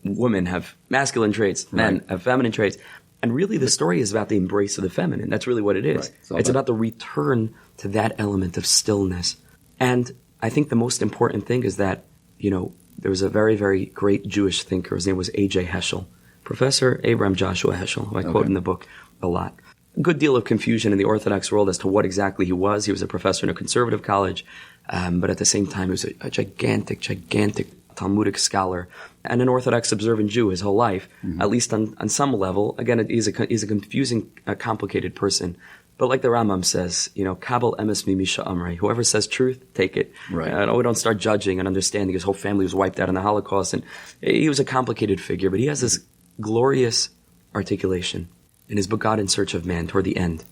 Women have masculine traits, men have feminine traits. And really the story is about the embrace of the feminine. That's really what it is. Right. It's about the return to that element of stillness. And I think the most important thing is that, there was a very, very great Jewish thinker. His name was A.J. Heschel, Professor Abraham Joshua Heschel, who I quote in the book a lot. A good deal of confusion in the Orthodox world as to what exactly he was. He was a professor in a conservative college, but at the same time, he was a gigantic Talmudic scholar and an Orthodox observant Jew his whole life, at least on some level. Again, he's a confusing, complicated person. But like the Rambam says, kabel emes mimisha amrei. Whoever says truth, take it. Right. We don't start judging and understanding. His whole family was wiped out in the Holocaust, and he was a complicated figure. But he has this glorious articulation in his book God in Search of Man toward the end,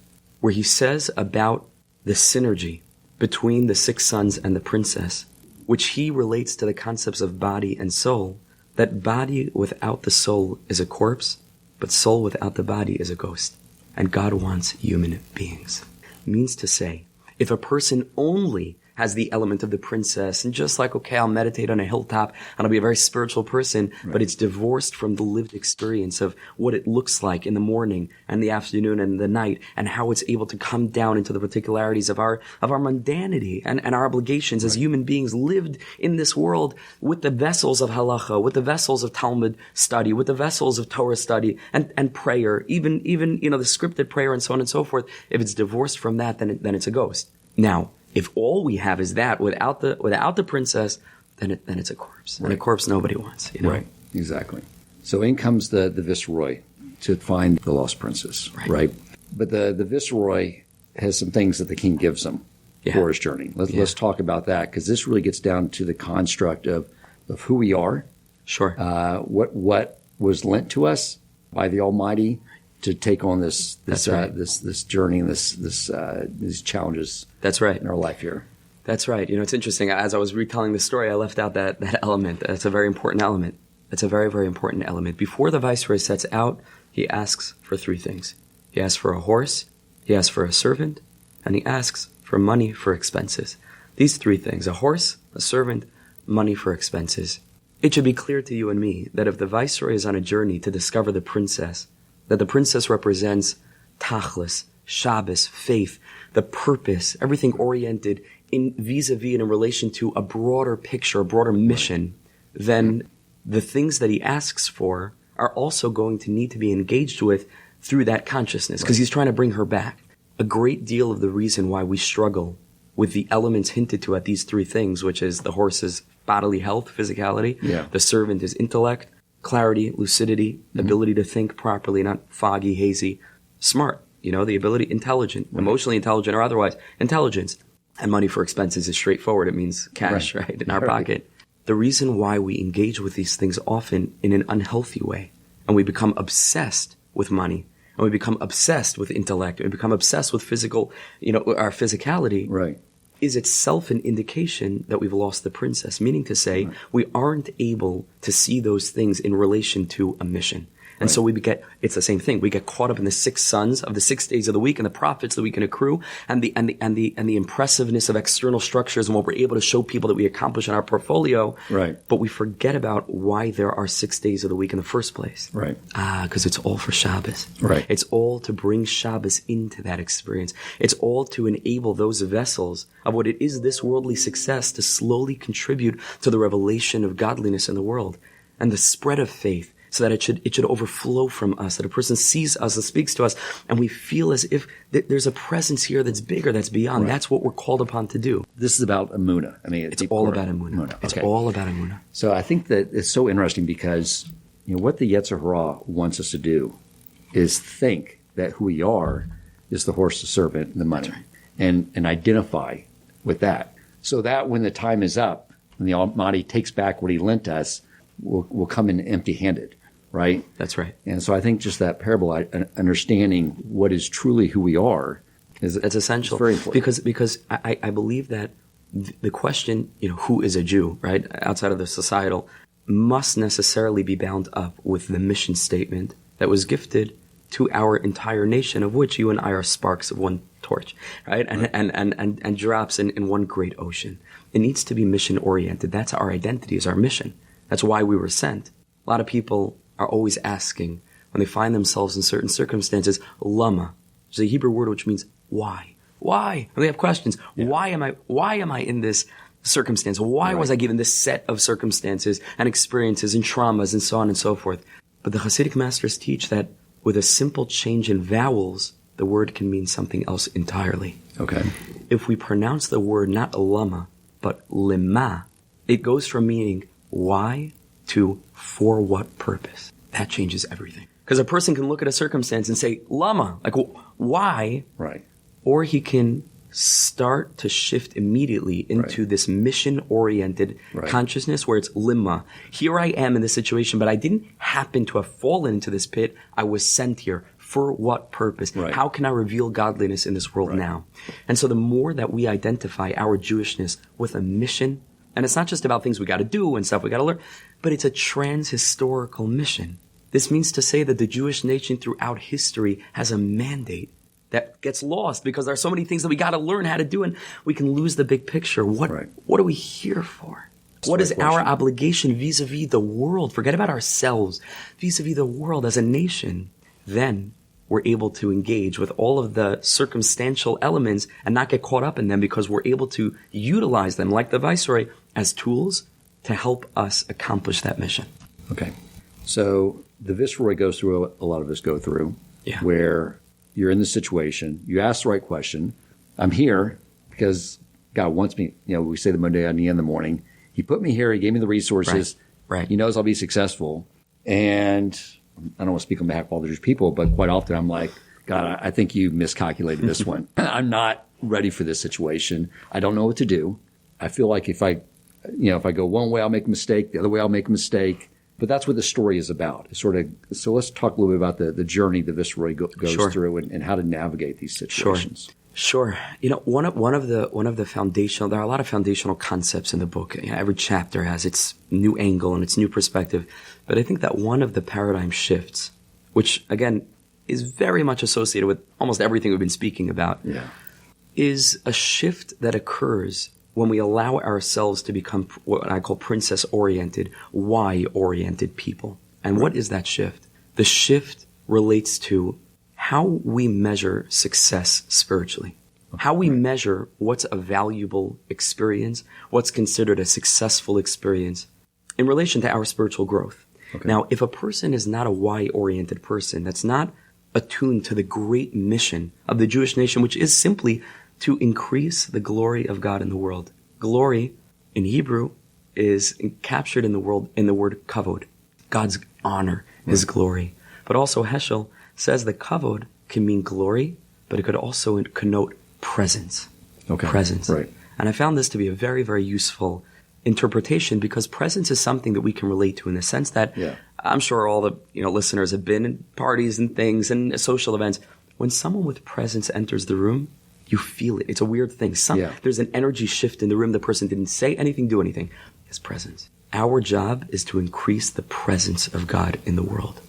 where he says about the synergy between the 6 sons and the princess, which he relates to the concepts of body and soul, that body without the soul is a corpse, but soul without the body is a ghost. And God wants human beings. Means to say, if a person only has the element of the princess, and just like, okay, I'll meditate on a hilltop, and I'll be a very spiritual person, but it's divorced from the lived experience of what it looks like in the morning and the afternoon and the night, and how it's able to come down into the particularities of our mundanity and our obligations as human beings lived in this world with the vessels of halacha, with the vessels of Talmud study, with the vessels of Torah study and prayer, even the scripted prayer and so on and so forth. If it's divorced from that, then it's a ghost. Now, if all we have is that without the princess, then it's a corpse. And a corpse nobody wants. Right, exactly. So in comes the viceroy to find the lost princess, right? But the viceroy has some things that the king gives him for his journey. Let's talk about that, because this really gets down to the construct of who we are. Sure. What was lent to us by the Almighty to take on this journey and these challenges. That's right. In our life here. That's right. It's interesting. As I was retelling the story, I left out that element. That's a very important element. It's a very, very important element. Before the viceroy sets out, he asks for 3 things. He asks for a horse, he asks for a servant, and he asks for money for expenses. These 3 things: a horse, a servant, money for expenses. It should be clear to you and me that if the viceroy is on a journey to discover the princess, that the princess represents tachlis, Shabbos, faith, the purpose, everything oriented in vis-a-vis and in relation to a broader picture, a broader mission, then the things that he asks for are also going to need to be engaged with through that consciousness, because he's trying to bring her back. A great deal of the reason why we struggle with the elements hinted to at these 3 things, which is the horse's bodily health, physicality, the servant is intellect, clarity, lucidity, ability to think properly, not foggy, hazy, smart, the ability, intelligent, emotionally intelligent or otherwise, intelligence. And money for expenses is straightforward. It means cash, right, in our pocket. the reason why we engage with these things often in an unhealthy way, and we become obsessed with money, and we become obsessed with intellect, and we become obsessed with physical, our physicality, Right. is itself an indication that we've lost the princess, meaning to say we aren't able to see those things in relation to a mission. And so it's the same thing. We get caught up in the 6 sons of the 6 days of the week and the profits that we can accrue and the impressiveness of external structures and what we're able to show people that we accomplish in our portfolio. Right. But we forget about why there are 6 days of the week in the first place. Right. Because it's all for Shabbos. Right. It's all to bring Shabbos into that experience. It's all to enable those vessels of what it is this worldly success to slowly contribute to the revelation of godliness in the world and the spread of faith, so that it should overflow from us, that a person sees us and speaks to us, and we feel as if there's a presence here that's bigger, that's beyond. Right. That's what we're called upon to do. This is about Emunah. I mean, It's all about Emunah. It's all about Emunah. So I think that it's so interesting because what the Yetzer Hara wants us to do is think that who we are is the horse, the servant, and the money, and identify with that, so that when the time is up and the Almighty takes back what He lent us, we'll come in empty-handed. Right? That's right. And so I think just that parable, understanding what is truly who we are, it's essential. It's very important. Because I believe that the question, who is a Jew, right, outside of the societal, must necessarily be bound up with the mission statement that was gifted to our entire nation, of which you and I are sparks of one torch, right? And drops in one great ocean. It needs to be mission-oriented. That's our identity, is our mission. That's why we were sent. A lot of people are always asking, when they find themselves in certain circumstances, lama, which is a Hebrew word which means why. Why? And they have questions. Yeah. Why am I in this circumstance? Why was I given this set of circumstances and experiences and traumas and so on and so forth? But the Chassidic masters teach that with a simple change in vowels, the word can mean something else entirely. Okay. If we pronounce the word not lama, but lema, it goes from meaning why to for what purpose. That changes everything. Because a person can look at a circumstance and say, lama, like why? Right. Or he can start to shift immediately into this mission-oriented consciousness where it's limma. Here I am in this situation, but I didn't happen to have fallen into this pit. I was sent here. For what purpose? Right. How can I reveal godliness in this world now? And so the more that we identify our Jewishness with a mission, and it's not just about things we got to do and stuff we got to learn, but it's a trans-historical mission. This means to say that the Jewish nation throughout history has a mandate that gets lost because there are so many things that we got to learn how to do, and we can lose the big picture. What are we here for? What is our obligation vis-a-vis the world? Forget about ourselves. Vis-a-vis the world as a nation. Then we're able to engage with all of the circumstantial elements and not get caught up in them because we're able to utilize them, like the Viceroy, as tools to help us accomplish that mission. Okay. So the Viceroy goes through what a lot of us go through, where you're in this situation, you ask the right question. I'm here because God wants me. We say the Monday in the morning. He put me here. He gave me the resources. Right. He knows I'll be successful. And I don't want to speak on behalf of all the Jewish people, but quite often I'm like, God, I think you miscalculated this one. I'm not ready for this situation. I don't know what to do. I feel like if I go one way, I'll make a mistake. The other way, I'll make a mistake. But that's what the story is about. So let's talk a little bit about the journey the Viceroy goes through and how to navigate these situations. Sure. One of the foundational, there are a lot of foundational concepts in the book. Every chapter has its new angle and its new perspective. But I think that one of the paradigm shifts, which again is very much associated with almost everything we've been speaking about, is a shift that occurs when we allow ourselves to become what I call princess-oriented, why-oriented people. And what is that shift? The shift relates to how we measure success spiritually, how we measure what's a valuable experience, what's considered a successful experience in relation to our spiritual growth. Okay. Now, if a person is not a why-oriented person, that's not attuned to the great mission of the Jewish nation, which is simply to increase the glory of God in the world. Glory in Hebrew is captured in the word kavod, God's honor, His glory. But also Heschel says that kavod can mean glory, but it could also connote presence. Okay. Presence. Right. And I found this to be a very, very useful interpretation, because presence is something that we can relate to in the sense that I'm sure all the listeners have been in parties and things and social events. When someone with presence enters the room, you feel it. It's a weird thing. There's an energy shift in the room. The person didn't say anything, do anything. It's presence. Our job is to increase the presence of God in the world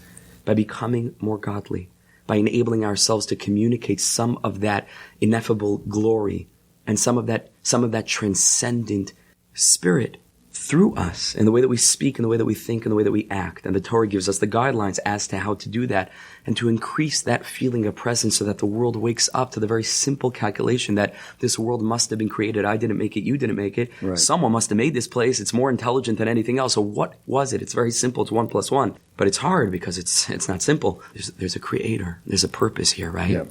by becoming more godly, by enabling ourselves to communicate some of that ineffable glory and some of that transcendent spirit through us in the way that we speak, in the way that we think, in the way that we act. And the Torah gives us the guidelines as to how to do that and to increase that feeling of presence so that the world wakes up to the very simple calculation that this world must have been created. I didn't make it. You didn't make it. Right. Someone must have made this place. It's more intelligent than anything else. So what was it? It's very simple. It's 1 + 1. But it's hard because it's not simple. There's a creator. There's a purpose here, right? Yeah.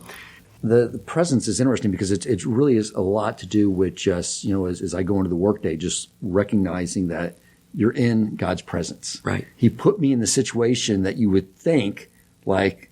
The presence is interesting because it really is a lot to do with just, as I go into the workday, just recognizing that you're in God's presence. Right. He put me in the situation that you would think, like,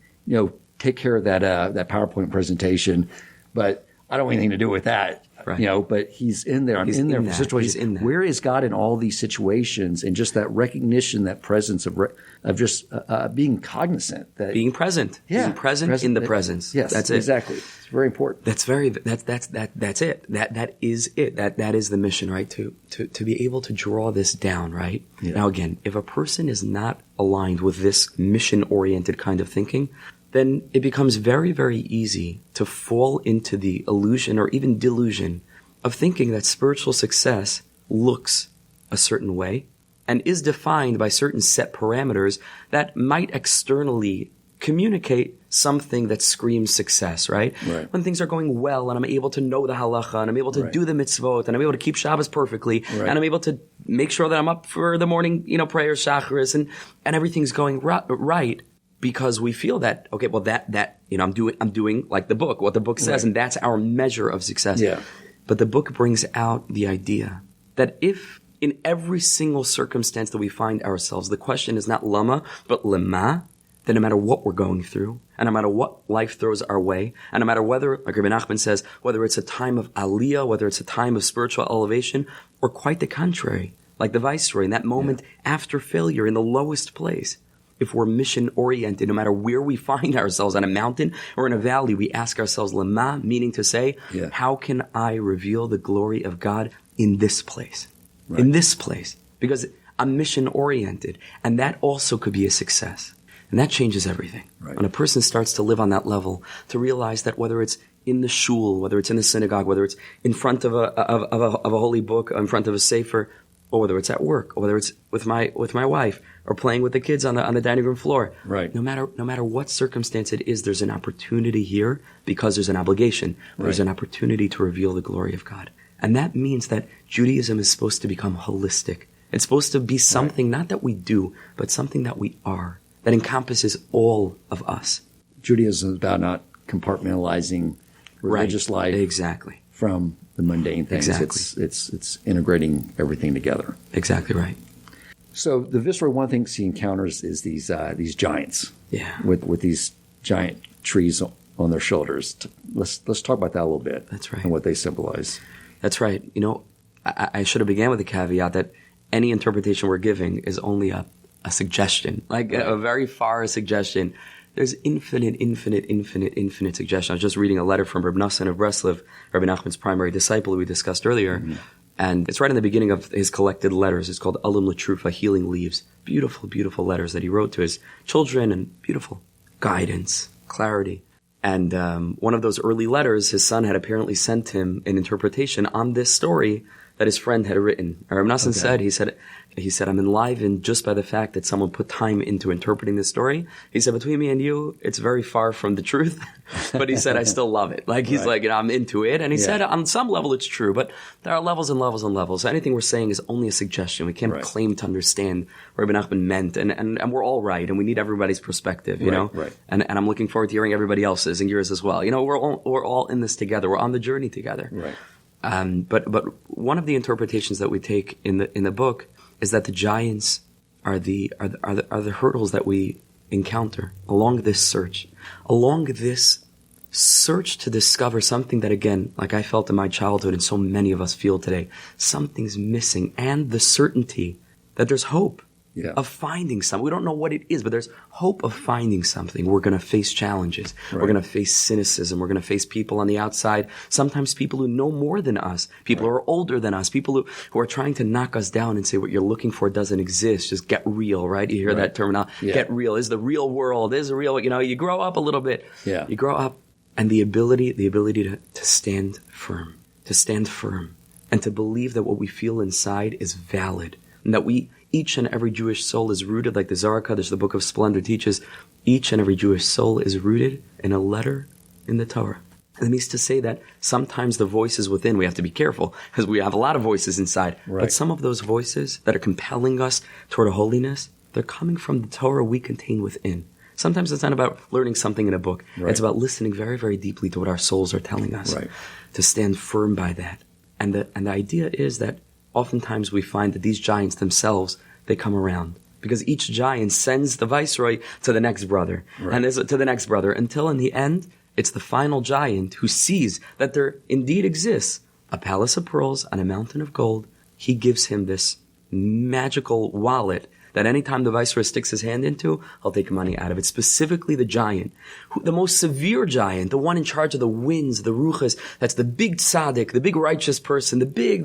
take care of that PowerPoint presentation, but I don't want anything to do with that. Right. But he's in there. I'm in there for situations. He's in there. Where is God in all these situations? And just that recognition, that presence of just being cognizant. Being present. Yeah. Being present in the presence. Yes. That's it. Exactly. It's very important. That's it. That is it. That is the mission, right? To be able to draw this down, right? Yeah. Now again, if a person is not aligned with this mission-oriented kind of thinking, then it becomes very, very easy to fall into the illusion or even delusion of thinking that spiritual success looks a certain way and is defined by certain set parameters that might externally communicate something that screams success, right? When things are going well and I'm able to know the halacha and I'm able to do the mitzvot and I'm able to keep Shabbos perfectly and I'm able to make sure that I'm up for the morning, prayers, shacharis, and everything's going right. Because we feel that, okay, well I'm doing like the book, what the book says, and that's our measure of success. Yeah. But the book brings out the idea that if in every single circumstance that we find ourselves, the question is not lama, but lema, that no matter what we're going through, and no matter what life throws our way, and no matter whether, like Rabbi Nachman says, whether it's a time of aliyah, whether it's a time of spiritual elevation, or quite the contrary, like the viceroy, in that moment after failure in the lowest place, if we're mission-oriented, no matter where we find ourselves, on a mountain or in a valley, we ask ourselves, lema, meaning to say, how can I reveal the glory of God in this place? Right. In this place. Because I'm mission-oriented. And that also could be a success. And that changes everything. Right. When a person starts to live on that level, to realize that whether it's in the shul, whether it's in the synagogue, whether it's in front of a holy book, in front of a sefer, or whether it's at work, or whether it's with my wife, or playing with the kids on the dining room floor. Right. No matter what circumstance it is, there's an opportunity here because there's an obligation. There's an opportunity to reveal the glory of God. And that means that Judaism is supposed to become holistic. It's supposed to be something not that we do, but something that we are, that encompasses all of us. Judaism is about not compartmentalizing religious life from the mundane things. Exactly. It's integrating everything together. Exactly right. So the Viceroy, one of the things he encounters is these giants. Yeah. With these giant trees on their shoulders. Let's talk about that a little bit. That's right. And what they symbolize. That's right. I should have began with the caveat that any interpretation we're giving is only a suggestion, a very far suggestion. There's infinite suggestion. I was just reading a letter from Rabbi Noson of Breslov, Rabbi Nachman's primary disciple who we discussed earlier. Mm-hmm. And it's right in the beginning of his collected letters. It's called Alim L'Trufa, Healing Leaves. Beautiful, beautiful letters that he wrote to his children and beautiful guidance, clarity. And one of those early letters, his son had apparently sent him an interpretation on this story that his friend had written. Rabbi Noson he said, I'm enlivened just by the fact that someone put time into interpreting this story. He said, between me and you, it's very far from the truth. But he said, I still love it. I'm into it. And he said, on some level, it's true. But there are levels and levels and levels. So anything we're saying is only a suggestion. We can't claim to understand what Rabbi Nachman meant. And we're all right. And we need everybody's perspective, you know? Right. And I'm looking forward to hearing everybody else's and yours as well. We're all in this together. We're on the journey together. Right. But one of the interpretations that we take in the book is that the giants are the hurdles that we encounter along this search, along this search to discover something that, again, like I felt in my childhood and so many of us feel today, something's missing, and the certainty that there's hope of finding something. We don't know what it is, but there's hope of finding something. We're going to face challenges. Right. We're going to face cynicism. We're going to face people on the outside, sometimes people who know more than us, people who are older than us, people who are trying to knock us down and say what you're looking for doesn't exist. Just get real, right? You hear that terminology, get real. Is the real world, is the real, you grow up a little bit. Yeah. You grow up, and the ability to stand firm, and to believe that what we feel inside is valid, and that each and every Jewish soul is rooted, like the Zohar Kadosh, the Book of Splendor teaches, each and every Jewish soul is rooted in a letter in the Torah. And it means to say that sometimes the voices within, we have to be careful, because we have a lot of voices inside, but some of those voices that are compelling us toward a holiness, they're coming from the Torah we contain within. Sometimes it's not about learning something in a book. Right. It's about listening very, very deeply to what our souls are telling us, to stand firm by that. And the idea is that oftentimes we find that these giants themselves, they come around. Because each giant sends the viceroy to the next brother, and to the next brother, until in the end, it's the final giant who sees that there indeed exists a palace of pearls on a mountain of gold. He gives him this magical wallet that anytime the viceroy sticks his hand into, he'll take money out of it. Specifically the giant, the most severe giant, the one in charge of the winds, the ruchas, that's the big tzaddik, the big righteous person, the big,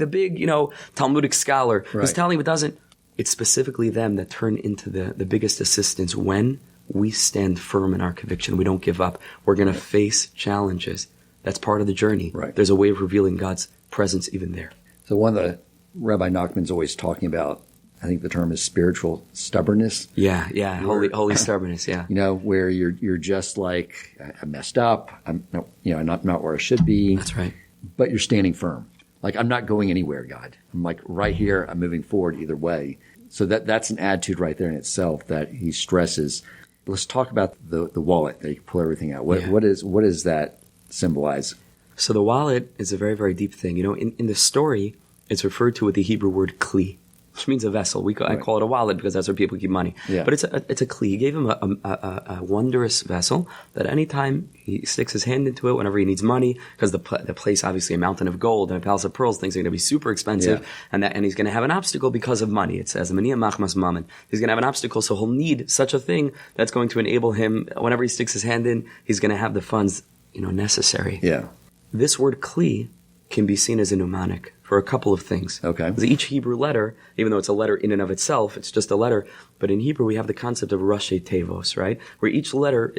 Talmudic scholar, who's telling you it doesn't. It's specifically them that turn into the biggest assistants when we stand firm in our conviction. We don't give up. We're going to face challenges. That's part of the journey. Right. There's a way of revealing God's presence even there. So one of the Rabbi Nachman's always talking about, I think the term is spiritual stubbornness. Yeah, holy stubbornness. Yeah, where you're just like, I messed up. I'm not where I should be. That's right. But you're standing firm. Like, I'm not going anywhere, God. I'm like right here. I'm moving forward either way. So that's an attitude right there in itself that he stresses. Let's talk about the wallet that you can pull everything out. What does that symbolize? So the wallet is a very, very deep thing. In the story, it's referred to with the Hebrew word kli, which means a vessel. I call it a wallet because that's where people keep money. Yeah. But it's a kli. He gave him a wondrous vessel that anytime he sticks his hand into it, whenever he needs money, because the place, obviously a mountain of gold and a palace of pearls, things are going to be super expensive, and he's going to have an obstacle because of money. It says, Maniya machmas mammon. He's going to have an obstacle, so he'll need such a thing that's going to enable him, whenever he sticks his hand in, he's going to have the funds, necessary. Yeah. This word kli can be seen as a mnemonic for a couple of things. Okay. Each Hebrew letter, even though it's a letter in and of itself, it's just a letter, but in Hebrew we have the concept of Rashi Tevos, right? Where each letter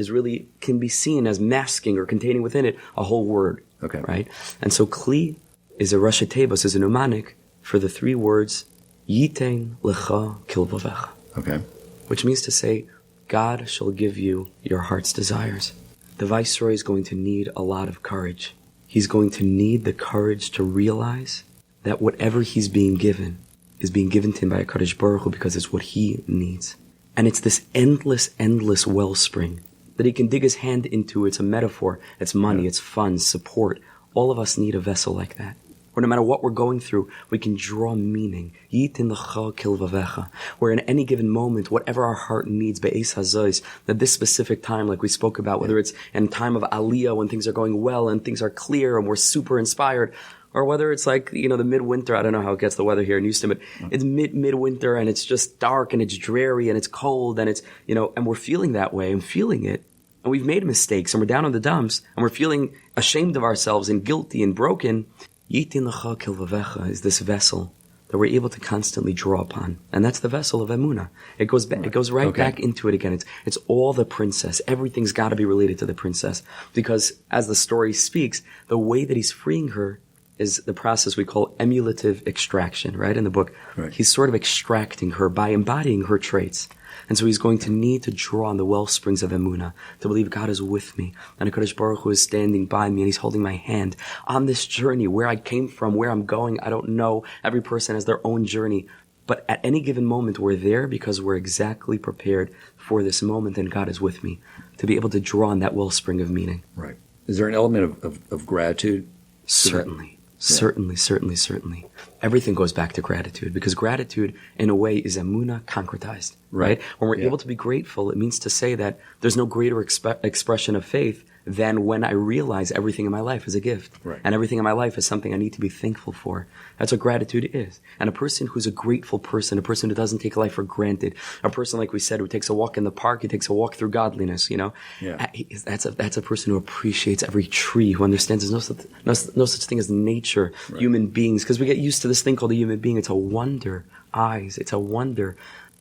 can be seen as masking or containing within it a whole word. Okay. Right? And so Kli is a Rashi Tevos, is a mnemonic for the three words Yitein Lecha Kilvavecha. Okay. Which means to say, God shall give you your heart's desires. The viceroy is going to need a lot of courage. He's going to need the courage to realize that whatever he's being given is being given to him by a Kadosh Baruch Hu because it's what he needs. And it's this endless wellspring that he can dig his hand into. It's a metaphor. It's money. It's funds, support. All of us need a vessel like that. Or no matter what we're going through, we can draw meaning. Yitin lecha kilvavecha. Where in any given moment, whatever our heart needs, be'es hazois, that this specific time, like we spoke about, whether it's in time of aliyah when things are going well and things are clear and we're super inspired, or whether it's like, the midwinter, I don't know how it gets the weather here in Houston, but it's midwinter and it's just dark and it's dreary and it's cold and it's, and we're feeling that way and feeling it. And we've made mistakes and we're down in the dumps and we're feeling ashamed of ourselves and guilty and broken. Yitin lecha kilvavecha is this vessel that we're able to constantly draw upon. And that's the vessel of Emunah. It goes back into it again. It's all the princess. Everything's got to be related to the princess. Because as the story speaks, the way that he's freeing her is the process we call emulative extraction, right? In the book, he's sort of extracting her by embodying her traits. And so he's going to need to draw on the well springs of Emunah to believe God is with me and HaKadosh Baruch Hu is standing by me and he's holding my hand on this journey. Where I came from, where I'm going, I don't know. Every person has their own journey. But at any given moment, we're there because we're exactly prepared for this moment and God is with me to be able to draw on that wellspring of meaning. Right. Is there an element of gratitude? Certainly. Certainly. Everything goes back to gratitude because gratitude, in a way, is Emunah concretized, right? When we're able to be grateful, it means to say that there's no greater expression of faith than when I realize everything in my life is a gift. Right. And everything in my life is something I need to be thankful for. That's what gratitude is. And a person who's a grateful person, a person who doesn't take life for granted, a person, like we said, who takes a walk in the park, he takes a walk through godliness, you know? Yeah. That's a person who appreciates every tree, who understands there's no such thing as nature, right. Human beings, because we get used to this thing called a human being. It's a wonder. Eyes, it's a wonder.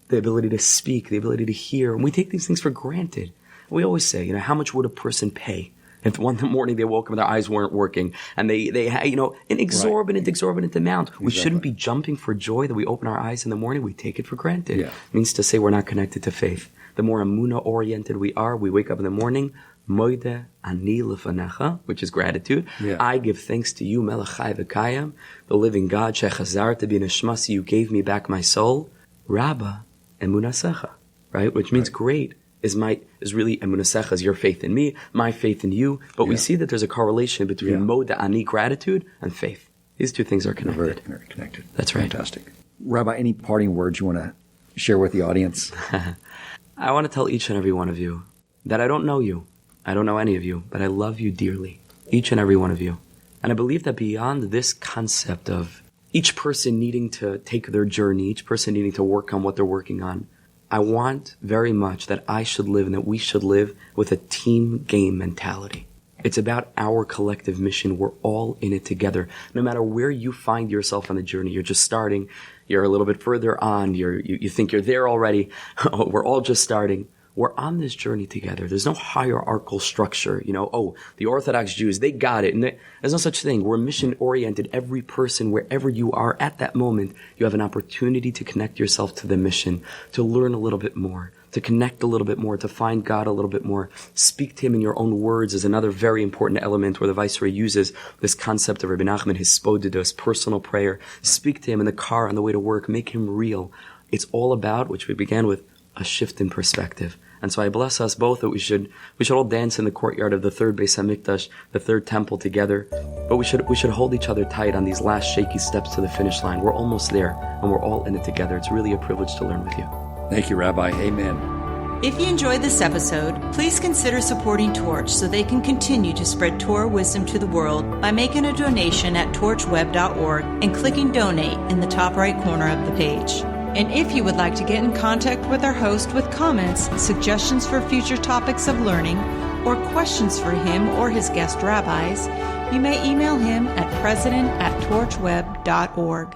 The ability to speak, the ability to hear. And we take these things for granted. We always say, you know, how much would a person pay if one morning they woke up and their eyes weren't working and they had, you know, an exorbitant amount. Exactly. We shouldn't be jumping for joy that we open our eyes in the morning. We take it for granted. Yeah. It means to say we're not connected to faith. The more Emunah oriented we are, we wake up in the morning, Moide ani lefanecha, which is gratitude. Yeah. I give thanks to you, Melech Chai V'Kayim, the living God, Shechazarta b'neshmasi, you gave me back my soul. Rabba Emunasecha, right? Which means great is really Emunasecha, is your faith in me, my faith in you. But we see that there's a correlation between Moda Ani, gratitude, and faith. These two things are connected. Very, very connected. That's right. Fantastic. Rabbi, any parting words you want to share with the audience? I want to tell each and every one of you that I don't know you. I don't know any of you, but I love you dearly. Each and every one of you. And I believe that beyond this concept of each person needing to take their journey, each person needing to work on what they're working on, I want very much that I should live and that we should live with a team game mentality. It's about our collective mission. We're all in it together. No matter where you find yourself on the journey, you're just starting, you're a little bit further on, you think you're there already, we're all just starting. We're on this journey together. There's no hierarchical structure, you know, oh, the Orthodox Jews, they got it. And there's no such thing. We're mission-oriented. Every person, wherever you are at that moment, you have an opportunity to connect yourself to the mission, to learn a little bit more, to connect a little bit more, to find God a little bit more. Speak to Him in your own words is another very important element where the Viceroy uses this concept of Rabbi Nachman, his spodidus, personal prayer. Speak to Him in the car on the way to work. Make Him real. It's all about, which we began with, a shift in perspective. And so I bless us both that we should all dance in the courtyard of the third Beis HaMikdash, the third temple together. But we should hold each other tight on these last shaky steps to the finish line. We're almost there, and we're all in it together. It's really a privilege to learn with you. Thank you, Rabbi. Amen. If you enjoyed this episode, please consider supporting Torch so they can continue to spread Torah wisdom to the world by making a donation at torchweb.org and clicking donate in the top right corner of the page. And if you would like to get in contact with our host with comments, suggestions for future topics of learning, or questions for him or his guest rabbis, you may email him at president@torchweb.org.